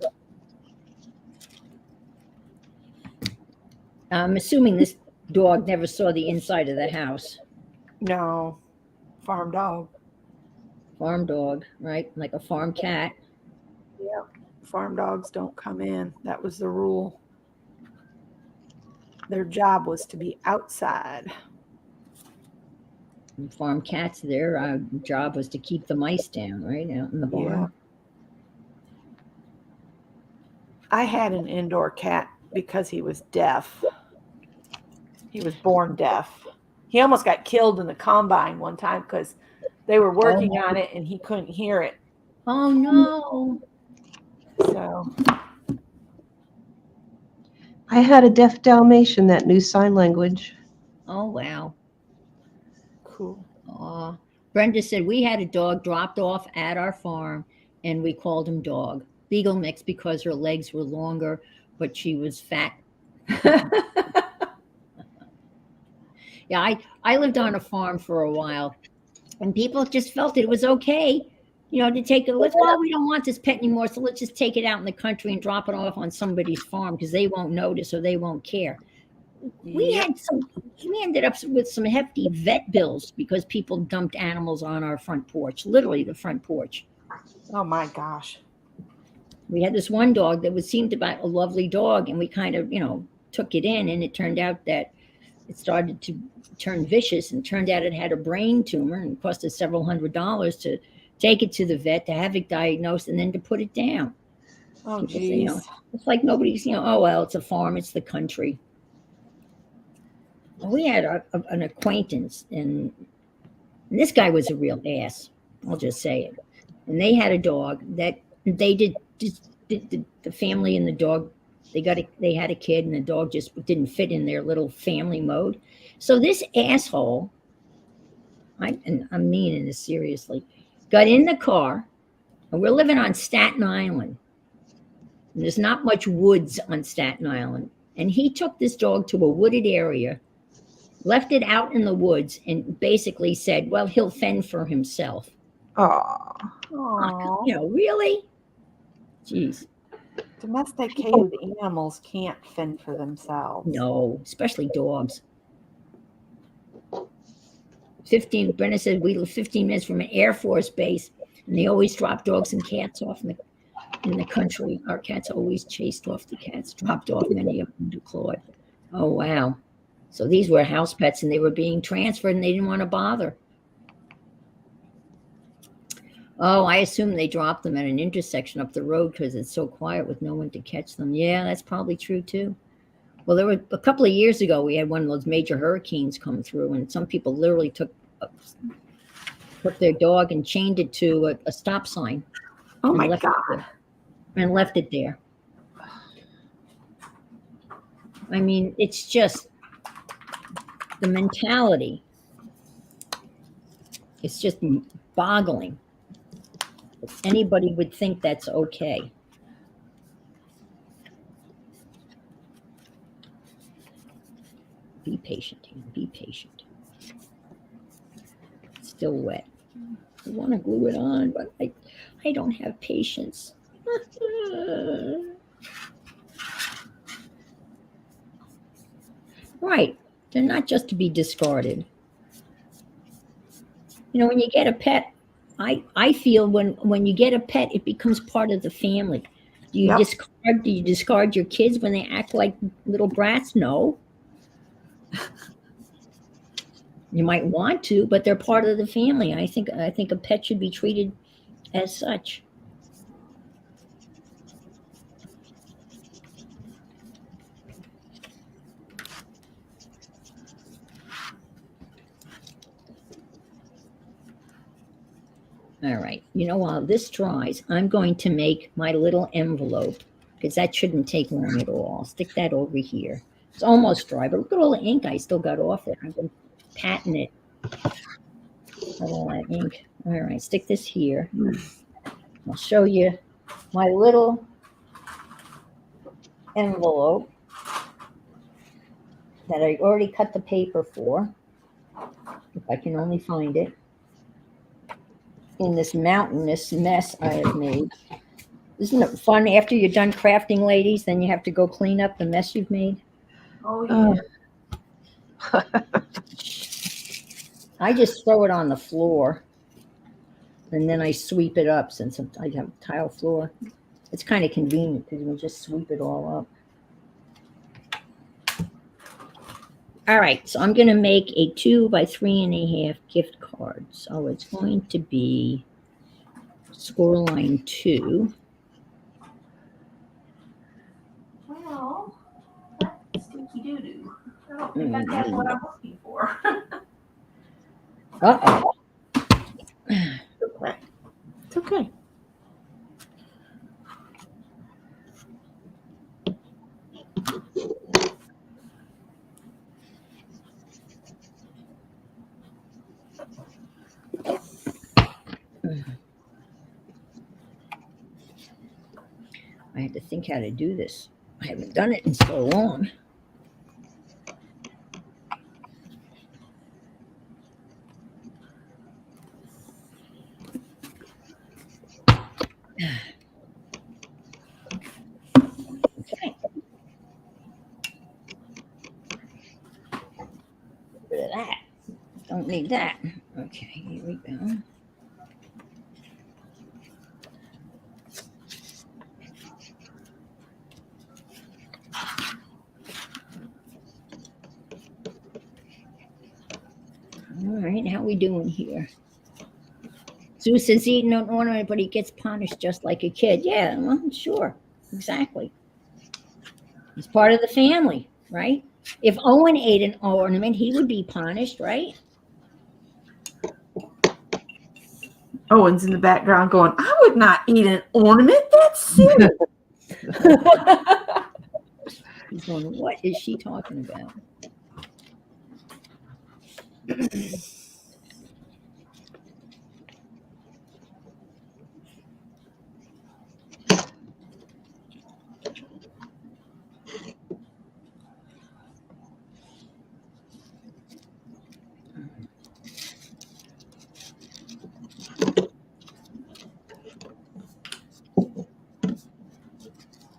I'm assuming this dog never saw the inside of the house. No, farm dog. Farm dog, right? Like a farm cat. Yep. Farm dogs don't come in. That was the rule. Their job was to be outside. And farm cats, their job was to keep the mice down, right? Out in the Yeah. barn. I had an indoor cat because he was deaf. He was born deaf. He almost got killed in the combine one time because they were working on it and he couldn't hear it. Oh, no. So I had a deaf Dalmatian that knew sign language. Oh, wow. cool. Brenda said we had a dog dropped off at our farm and we called him Dog. Beagle mix because her legs were longer, but she was fat. Yeah, I lived on a farm for a while and people just felt it was okay, to take it. Well, we don't want this pet anymore, so let's just take it out in the country and drop it off on somebody's farm because they won't notice or they won't care. We ended up with some hefty vet bills because people dumped animals on our front porch, literally the front porch. Oh my gosh. We had this one dog that seemed about a lovely dog, and we kind of, took it in, and it turned out that it started to turn vicious, and turned out it had a brain tumor, and it cost us several $100s to take it to the vet, to have it diagnosed, and then to put it down. Oh People say, geez. it's like nobody's, oh well, it's a farm, it's the country. We had an acquaintance, and this guy was a real ass. I'll just say it. And they had a dog that they did the family and the dog. They had a kid, and the dog just didn't fit in their little family mode. So this asshole, and I'm meaning this seriously, got in the car, and we're living on Staten Island. And there's not much woods on Staten Island. And he took this dog to a wooded area, left it out in the woods, and basically said, well, he'll fend for himself. Aw. Really? Jeez. Domesticated animals can't fend for themselves. No, especially dogs. Brenda said we live 15 minutes from an Air Force base, and they always drop dogs and cats off in the country. Our cats always chased off the cats, dropped off many of them to Claude. Oh, wow. So these were house pets, and they were being transferred, and they didn't want to bother. Oh, I assume they dropped them at an intersection up the road because it's so quiet with no one to catch them. Yeah, that's probably true, too. Well, there were a couple of years ago, we had one of those major hurricanes come through, and some people literally took their dog and chained it to a stop sign. Oh my God. And left it there. I mean, it's just the mentality. It's just boggling. Anybody would think that's okay. Be patient, be patient. It's still wet. I want to glue it on, but I don't have patience. Right. They're not just to be discarded. When you get a pet, I feel when you get a pet, it becomes part of the family. Yep. Do you discard your kids when they act like little brats? No. You might want to, but they're part of the family. I think a pet should be treated as such. All right. While this dries, I'm going to make my little envelope because that shouldn't take long at all. I'll stick that over here. It's almost dry, but look at all the ink I still got off it. I've been patting it. All that ink. All right. Stick this here. I'll show you my little envelope that I already cut the paper for. If I can only find it. In this mountainous mess I have made. Isn't it fun after you're done crafting, ladies? Then you have to go clean up the mess you've made. Oh yeah. I just throw it on the floor and then I sweep it up since I have tile floor. It's kind of convenient because you can just sweep it all up. All right, so I'm going to make a 2 by 3.5 gift card. So it's going to be scoreline 2. Well, that's stinky doo doo. I don't think that's what I'm looking for. Uh-oh. Okay. It's okay. I have to think how to do this. I haven't done it in so long. Okay. Get rid of that. Don't need that. Okay, here we go. All right, how we doing here? Zeus is eating an ornament, but he gets punished just like a kid. Yeah, well, sure, exactly. He's part of the family, right? If Owen ate an ornament, he would be punished, right? Owen's in the background going, I would not eat an ornament. That's silly. He's going, what is she talking about?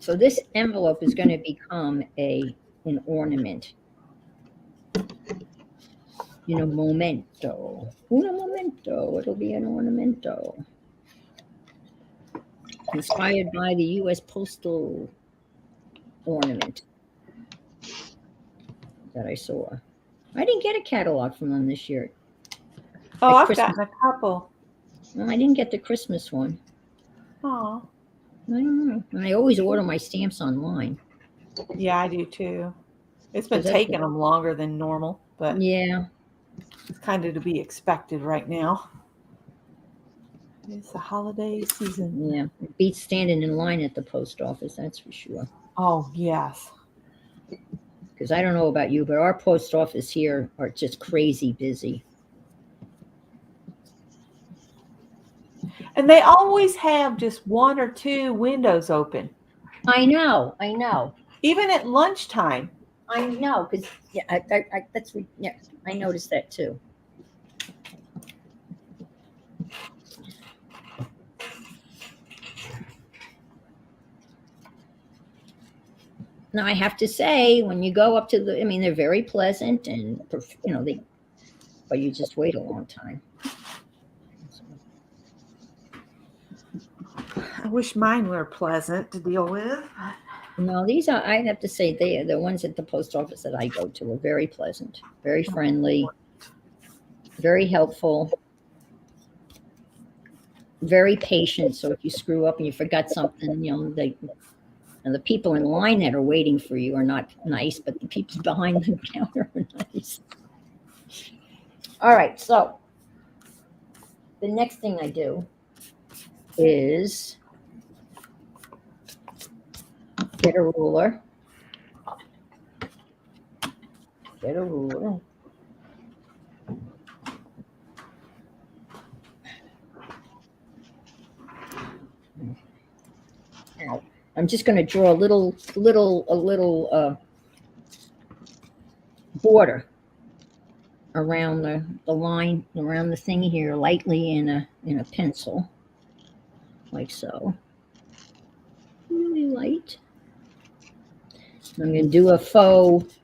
So this envelope is going to become an ornament. Momento. Una momento. It'll be an ornamento. Inspired by the U.S. Postal ornament that I saw. I didn't get a catalog from them this year. Oh, I've Christmas. gotten a couple. No, I didn't get the Christmas one. Oh. I don't know. And I always order my stamps online. Yeah, I do too. It's been That's taking good. them longer than normal, but Yeah. it's kind of to be expected right now. It's the holiday season. Yeah. It beats standing in line at the post office, that's for sure. Oh, yes. Because I don't know about you, but our post office here are just crazy busy. And they always have just 1 or 2 windows open, I know. I know. even at lunchtime. I know. Because I noticed that too. Now I have to say, when you go up to they're very pleasant and but you just wait a long time. I wish mine were pleasant to deal with. No, these are, I have to say, they are the ones at the post office that I go to are very pleasant, very friendly, very helpful, very patient. So if you screw up and you forgot something, and the people in line that are waiting for you are not nice, but the people behind the counter are nice. All right, so the next thing I do is get a ruler. Get a ruler. Now, I'm just going to draw a little border around the line, around the thing here, lightly in a pencil, like so. Really light. I'm going to do a faux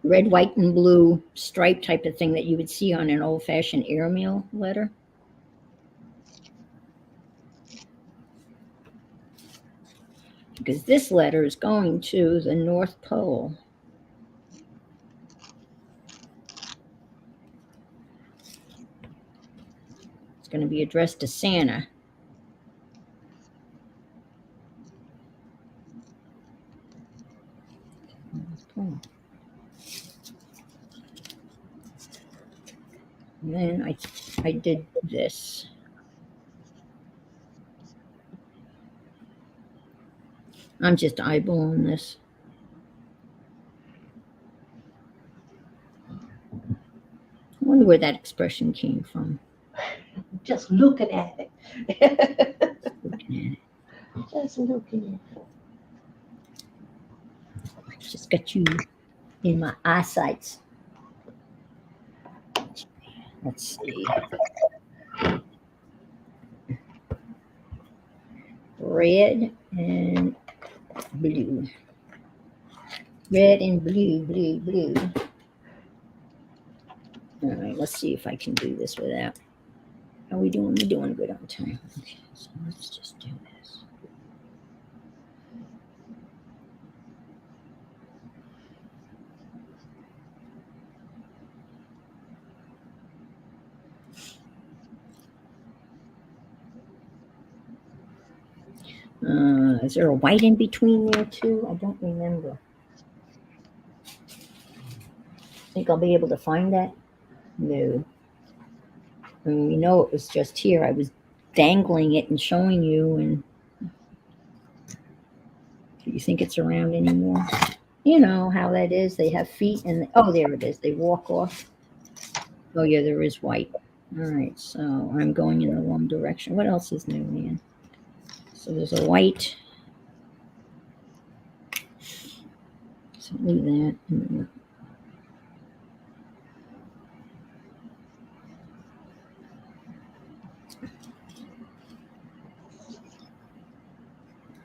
red, white, and blue stripe type of thing that you would see on an old-fashioned airmail letter. Because this letter is going to the North Pole. It's going to be addressed to Santa. And then I did this. I'm just eyeballing this. I wonder where that expression came from. Just looking at it. Looking Just looking at it. I just got you in my eyesight. Let's see. Red and blue. Red and blue, blue, blue. All right, let's see if I can do this without. How are we doing? We're doing good on time. Okay, so let's just do this. Is there a white in between there too? I don't remember. Think I'll be able to find that? No. And we know it was just here. I was dangling it and showing you, and do you think it's around anymore? You know how that is. They have feet, and oh, there it is. They walk off. Oh yeah, there is white. All right, so I'm going in the wrong direction. What else is new, man? So there's a white. So leave that.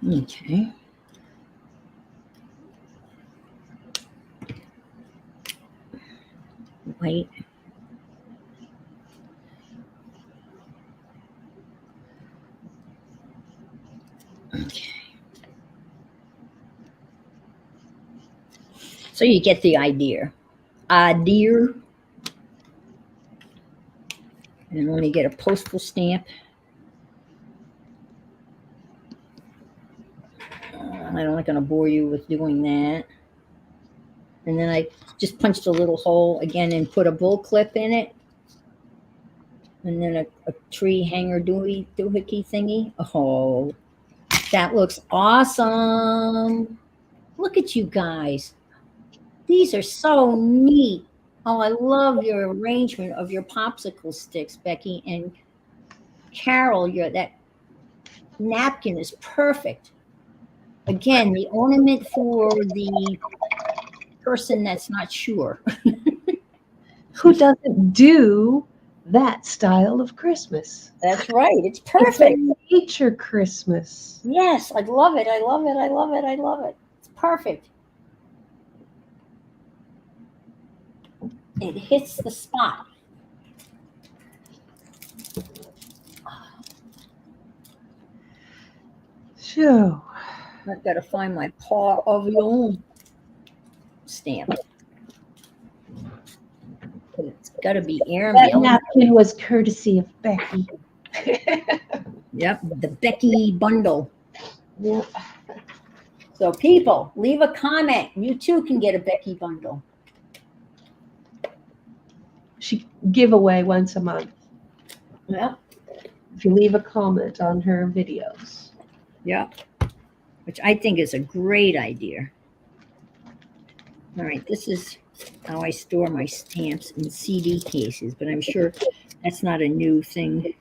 Okay. White. Okay. So you get the idea. Idea. And let me get a postal stamp. I'm not going to bore you with doing that. And then I just punched a little hole again and put a bull clip in it. And then a tree hanger doohickey thingy. Oh, that looks awesome. Look at you guys. These are so neat. Oh, I love your arrangement of your popsicle sticks, Becky. And Carol, that napkin is perfect. Again, the ornament for the person that's not sure. Who doesn't do that style of Christmas? That's right. It's It's perfect. a nature Christmas. Yes, I love it. I love it. I love it. I love it. It's perfect. It hits the spot. Phew. I've got to find my par avion stamp. But it's got to be That airmail. napkin was courtesy of Becky. Yep, the Becky bundle. Yep. So people, leave a comment. You too can get a Becky bundle. She give away once a month Yep, if you leave a comment on her videos. yep. Which I think is a great idea. All right, this is how I store my stamps in CD cases, but I'm sure that's not a new thing.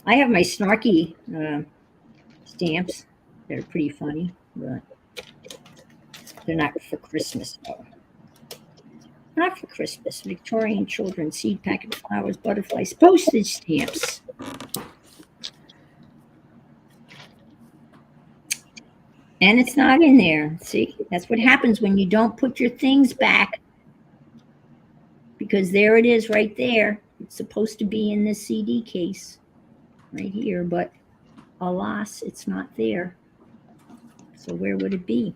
I have my snarky stamps. They're pretty funny, but they're not for Christmas, though. Not for Christmas. Victorian children, seed packet flowers, butterflies, postage stamps. And it's not in there. See, that's what happens when you don't put your things back. Because there it is right there. It's supposed to be in this CD case right here, but alas, it's not there. So where would it be?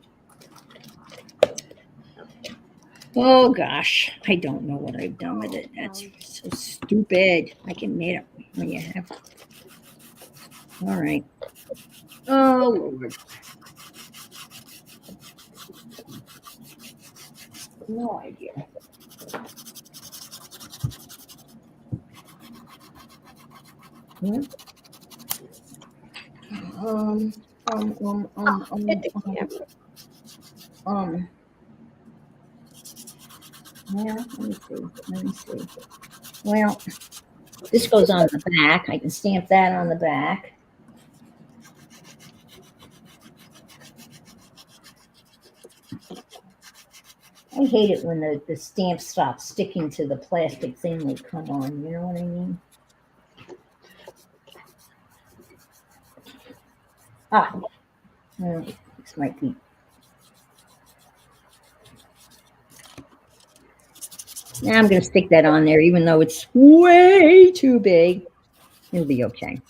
Oh gosh, I don't know what I've done with it. That's so stupid. I can make it when you have. All right. Oh Lord. No idea. Hmm? Um, um, um, um, Hit um, the camera. um. Well, let me see. Let me see. Well, this goes on the back. I can stamp that on the back. I hate it when the stamp stops sticking to the plastic thing they come on. You know what I mean? Ah, this might be. Now I'm going to stick that on there, even though it's way too big. It'll be okay.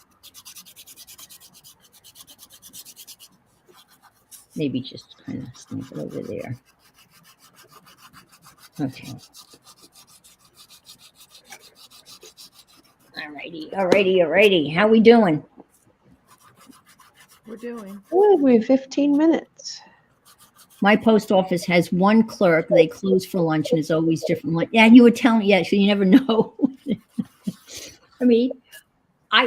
Maybe just kind of stamp it over there. Okay. Alrighty. How we doing? We're doing. Oh, we have 15 minutes. My post office has one clerk. They close for lunch, and it's always different. Lunch. Yeah, you were telling me. Yeah, so you never know. I mean, I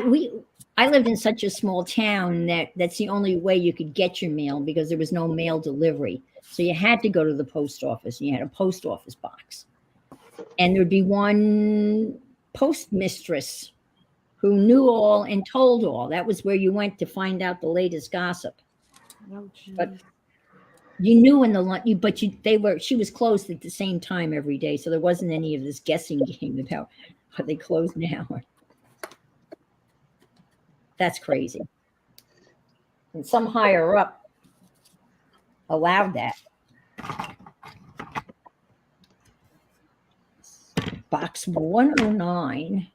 lived in such a small town that's the only way you could get your mail because there was no mail delivery. So you had to go to the post office. And you had a post office box, and there'd be one postmistress who knew all and told all. That was where you went to find out the latest gossip. Oh, geez. But you knew in the lunch, but she was closed at the same time every day, so there wasn't any of this guessing game about are they closed now. That's crazy. And some higher up allowed that. Box 109,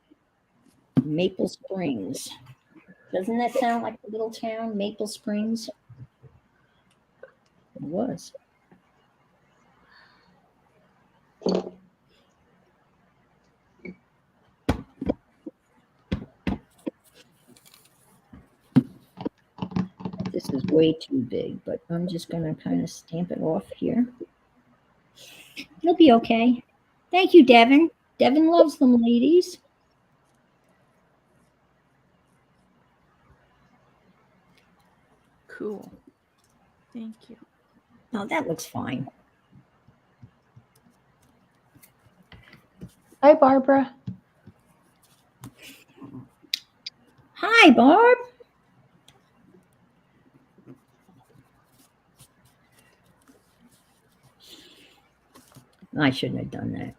Maple Springs. Doesn't that sound like a little town, Maple Springs? It was. This is way too big, but I'm just going to kind of stamp it off here. It'll be okay. Thank you, Devin. Devin loves them, ladies. Cool. Thank you. No, that looks fine. Hi, Barbara. Hi, Barb. I shouldn't have done that.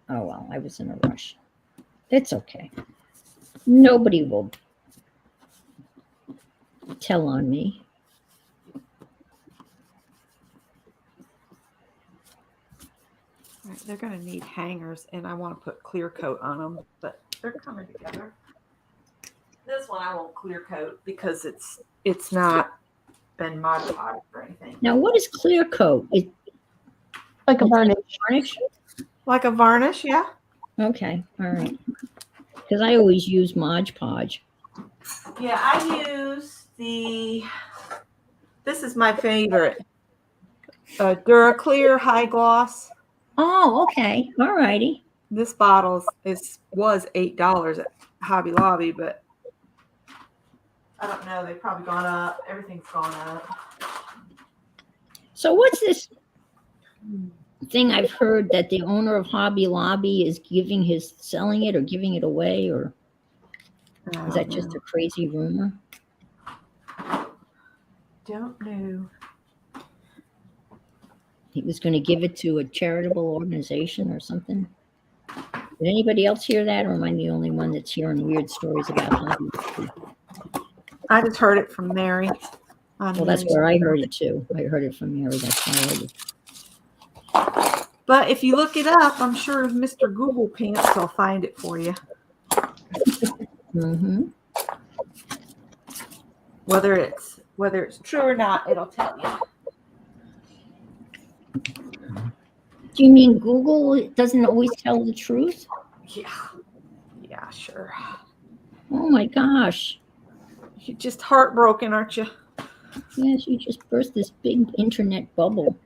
Oh, well, I was in a rush. It's okay. Nobody will tell on me. All right, they're going to need hangers, and I want to put clear coat on them, but they're coming together. This one I won't clear coat because it's not been Mod Podged or anything. Now, what is clear coat? Like a varnish. Varnish? Like a varnish, yeah. Okay, all right. Because I always use Mod Podge. Yeah, I use this is my favorite, Duraclear High Gloss. Oh, okay, all righty. This bottle was $8 at Hobby Lobby, but I don't know. They've probably gone up. Everything's gone up. So what's this thing I've heard that the owner of Hobby Lobby is selling it or giving it away, or is that just a crazy rumor? Don't know. He was going to give it to a charitable organization or something. Did anybody else hear that, or am I the only one that's hearing weird stories about Hobby Lobby? I just heard it from Mary. Well, that's where I heard it too. I heard it from Mary. That's why I heard it. But if you look it up, I'm sure Mr. Google Pants will find it for you. Mm-hmm. Whether it's true or not, it'll tell you. Do you mean Google doesn't always tell the truth? Yeah, sure. Oh my gosh. You're just heartbroken, aren't you? Yes, you just burst this big internet bubble.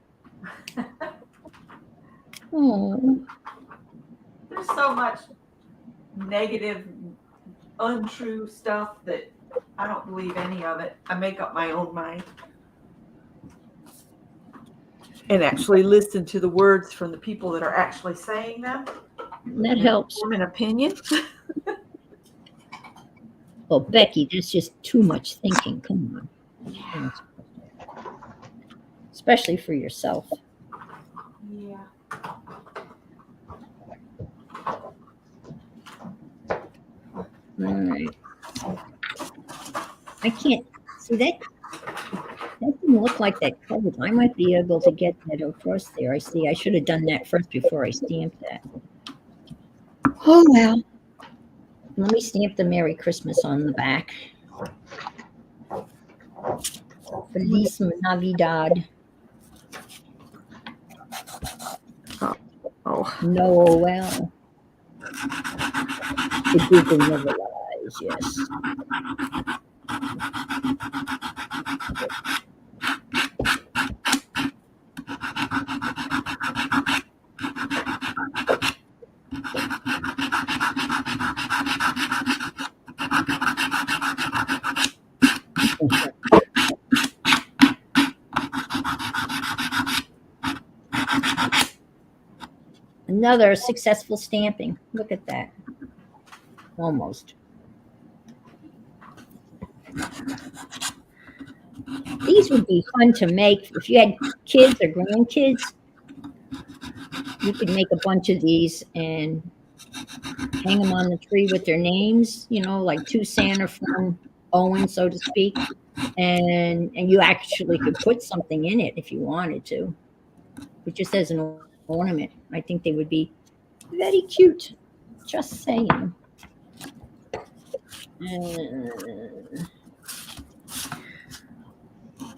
Oh. There's so much negative, untrue stuff that I don't believe any of it. I make up my own mind. And actually listen to the words from the people that are actually saying them. That helps. Form an opinion. Well, Becky, that's just too much thinking. Come on. Especially for yourself. Yeah. All right. I can't see that. That didn't look like that covered. I might be able to get that across there. I see. I should have done that first before I stamped that. Oh well. Let me stamp the Merry Christmas on the back. Feliz Navidad. Oh. Noel. The Google never lies, yes. Another successful stamping. Look at that. Almost. These would be fun to make if you had kids or grandkids. You could make a bunch of these and hang them on the tree with their names, like to Santa from Owen, so to speak. And you actually could put something in it if you wanted to, but just as an ornament. I think they would be very cute. Just saying.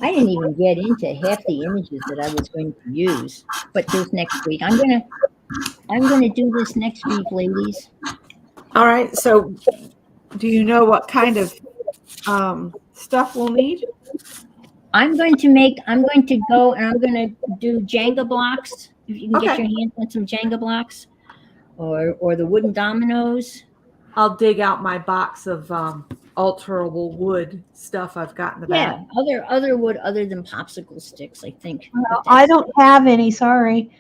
I didn't even get into half the images that I was going to use, but there's next week. I'm gonna do this next week, ladies. All right. So, do you know what kind of stuff we'll need? I'm going to go and I'm going to do Jenga blocks. If you can get your hands on some Jenga blocks, or the wooden dominoes. I'll dig out my box of alterable wood stuff I've got in the back. Yeah, other wood other than popsicle sticks, I think. Well, I don't have any. Sorry.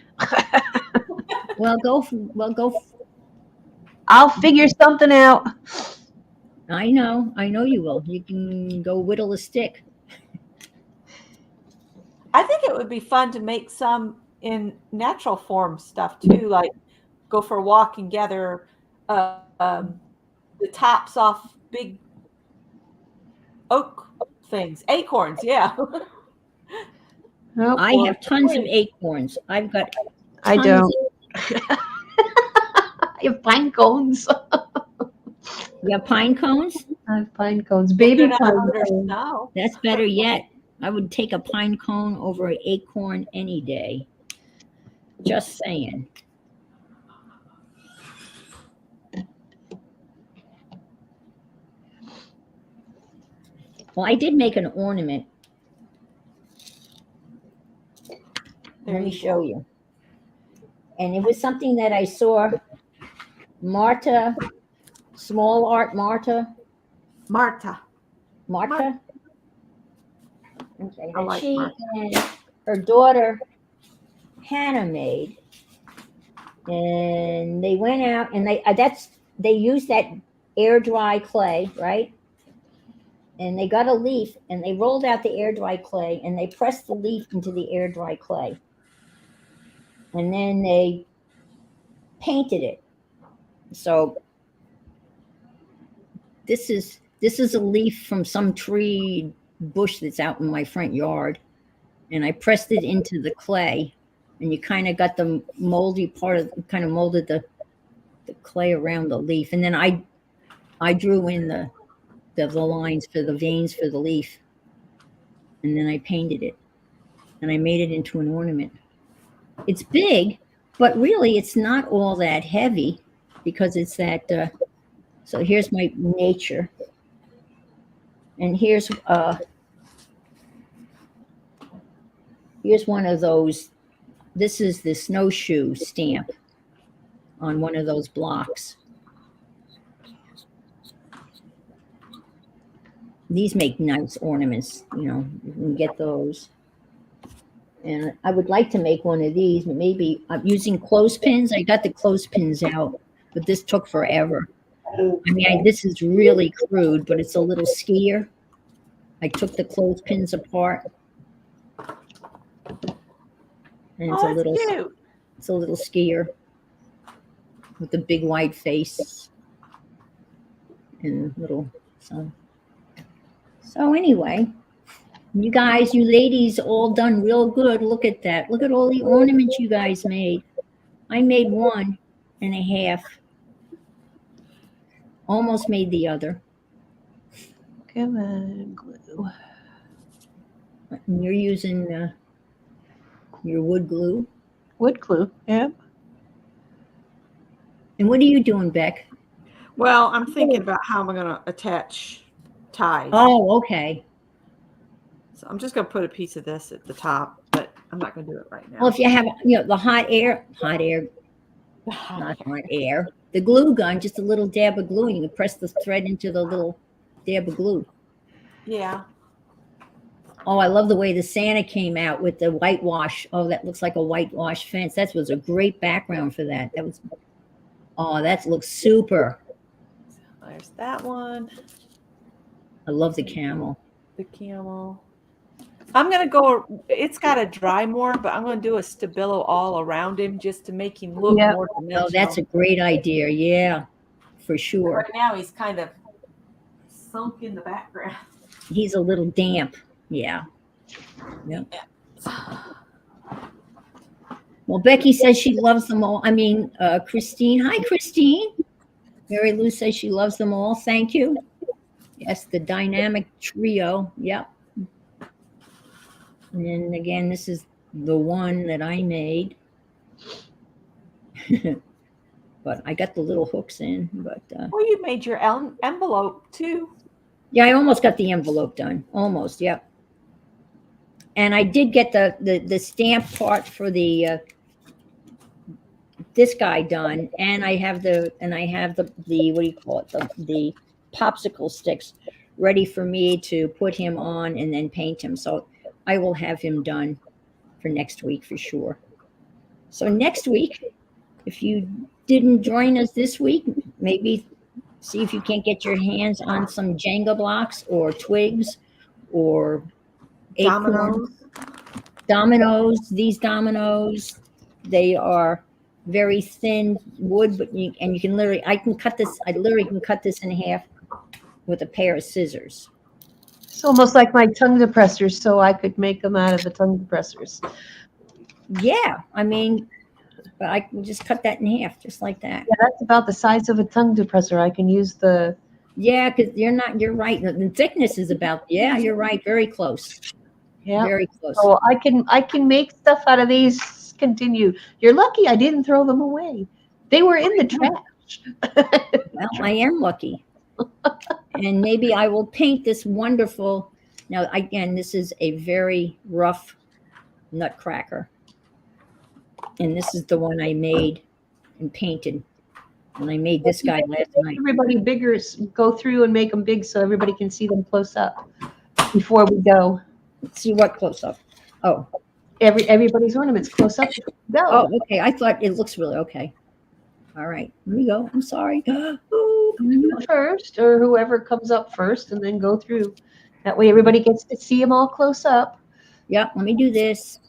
I'll figure something out. I know you will. You can go whittle a stick. I think it would be fun to make some in natural form stuff too, like go for a walk and gather the tops off big oak things, acorns. Yeah. Nope. I have tons of acorns. I've got. I don't. You have pine cones. You have pine cones? I have pine cones, Put baby it out pine under cones. snow. That's better yet. I would take a pine cone over an acorn any day. Just saying. Well, I did make an ornament. There Let me you show go. you. And it was something that I saw Marta, Small Art Marta, Marta. Marta. Okay, I that like she Marta. and her daughter Hannah made, and they went out and they used that air dry clay, right? And they got a leaf and they rolled out the air dry clay and they pressed the leaf into the air dry clay, and then they painted it. So this is a leaf from some tree bush that's out in my front yard, and I pressed it into the clay, and you kind of got the moldy part of kind of molded the clay around the leaf, and then I drew in the lines for the veins for the leaf, and then I painted it, and I made it into an ornament. It's big, but really it's not all that heavy because it's that. So here's my nature, and here's one of those. This is the snowshoe stamp on one of those blocks. These make nice ornaments, you can get those. And I would like to make one of these, but maybe I'm using clothespins. I got the clothespins out, but this took forever. I mean, this is really crude, but it's a little skier. I took the clothespins apart, and Oh, that's cute. it's a little skier with a big white face and little so anyway, you guys, you ladies all done real good. Look at that. Look at all the ornaments you guys made. I made 1.5. Almost made the other. Come on, glue. And you're using your wood glue. Wood glue, yeah. And what are you doing, Beck? Well, I'm thinking about how I'm going to attach ties. Oh, okay. So I'm just going to put a piece of this at the top, but I'm not going to do it right now. Well, if you have, the hot air, not hot air, the glue gun, just a little dab of glue, and you can press the thread into the little dab of glue. Yeah. Oh, I love the way the Santa came out with the whitewash. Oh, that looks like a whitewash fence. That was a great background for that. That looks super. There's that one. I love the camel. The camel. I'm going to go, it's got to dry more, but I'm going to do a stabilo all around him just to make him look more dimensional. Oh, that's a great idea. Yeah, for sure. Right now he's kind of sunk in the background. He's a little damp. Yeah. Yep. Well, Becky says she loves them all. I mean, Christine. Hi, Christine. Mary Lou says she loves them all. Thank you. Yes, the dynamic trio. Yep. And then again, this is the one that I made. But I got the little hooks in. But well, you made your envelope too. Yeah, I almost got the envelope done. Almost, yep. And I did get the stamp part for the this guy done, and I have the what do you call it, the popsicle sticks ready for me to put him on and then paint him. So I will have him done for next week for sure. So next week, if you didn't join us this week, maybe see if you can't get your hands on some Jenga blocks or twigs or dominoes. These dominoes, they are very thin wood, but you can literally, I literally can cut this in half with a pair of scissors. It's almost like my tongue depressors, so I could make them out of the tongue depressors. Yeah, I mean, but I can just cut that in half, just like that. Yeah, that's about the size of a tongue depressor. I can use the Yeah, because you're right. The thickness is about, yeah, you're right. Very close. Yeah. Very close. So I can make stuff out of these. Continue. You're lucky I didn't throw them away. They were in the trash. Well, I am lucky. And maybe I will paint this wonderful. Now, again, this is a very rough nutcracker. And this is the one I made and painted. And I made this guy last night. Everybody bigger, go through and make them big so everybody can see them close up before we go. Let's see what close up. Oh, Everybody's ornaments close up. Go. oh, okay. I thought it looks really okay. All right, here we go. I'm sorry. Ooh. You first, or whoever comes up first, and then go through. That way, everybody gets to see them all close up. Yep, let me do this.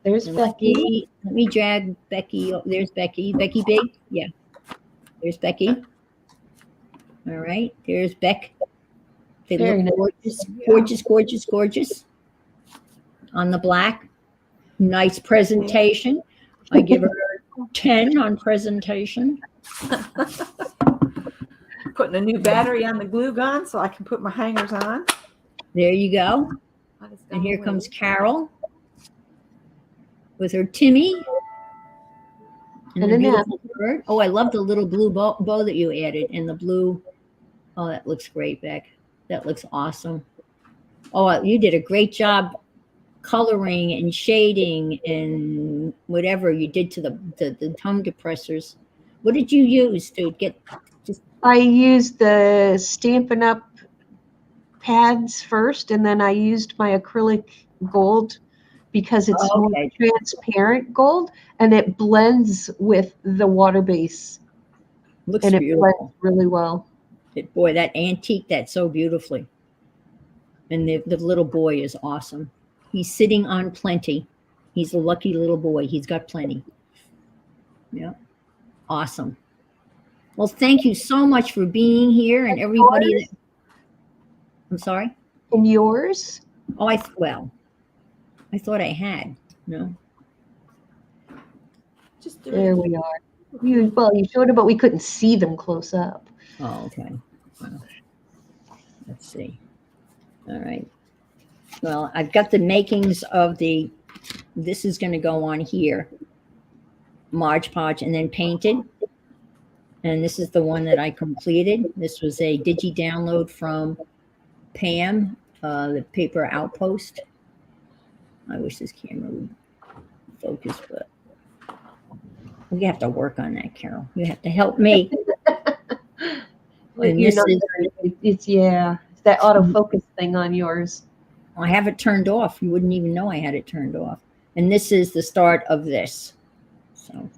There's Becky. Let me drag Becky. Oh, there's Becky. Becky Big? Yeah. There's Becky. All right, there's Beck. They Very look gorgeous, gorgeous, gorgeous, gorgeous. On the black. Nice presentation. I give her 10 on presentation. Putting a new battery on the glue gun so I can put my hangers on. There you go. And here comes Carol with her Timmy. And the beautiful bird. Oh, I love the little blue bow that you added. And the blue. Oh, that looks great, Beck. That looks awesome. Oh, you did a great job coloring and shading and whatever you did to the tongue depressors. What did you use to get? I used the Stampin' Up! Pads first, and then I used my acrylic gold because it's more transparent gold, and it blends with the water base. Looks and beautiful. It blends really well. Boy, that antique that so beautifully. And the little boy is awesome. He's sitting on plenty. He's a lucky little boy. He's got plenty. Yeah. Awesome. Well, thank you so much for being here and everybody. I'm sorry? And yours? Oh, I thought I had. No. Just there we are. You showed them, but we couldn't see them close up. Oh, okay. Well, let's see. All right. Well, I've got the makings of this is going to go on here. Mod Podge and then painted. And this is the one that I completed. This was a digi download from Pam, the Paper Outpost. I wish this camera would focus, but we have to work on that, Carol. You have to help me. And this is, it's that autofocus thing on yours. I have it turned off. You wouldn't even know I had it turned off. And this is the start of this. So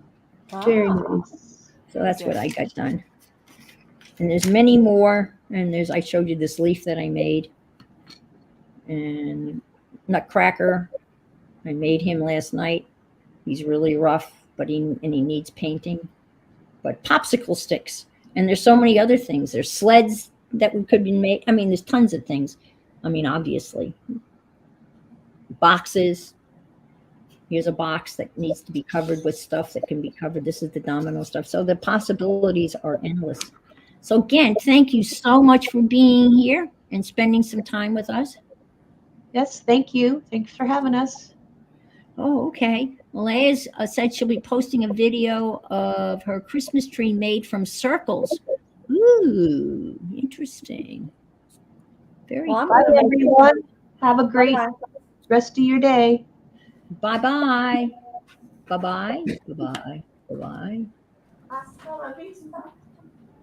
very nice. So that's what I got done. And there's many more. And I showed you this leaf that I made. And Nutcracker, I made him last night. He's really rough, but he needs painting. But popsicle sticks. And there's so many other things. There's sleds that could be made. I mean, there's tons of things. I mean, obviously. Boxes. Here's a box that needs to be covered with stuff that can be covered. This is the domino stuff. So the possibilities are endless. So again, thank you so much for being here and spending some time with us. Yes, thank you. Thanks for having us. Oh, okay. Well, Liz said she'll be posting a video of her Christmas tree made from circles. Ooh, interesting. Very well, bye, everyone. Have a great rest of your day. Bye-bye. Bye-bye. Bye-bye. Bye-bye.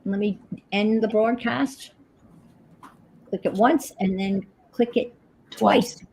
Let me end the broadcast. Click it once and then click it twice.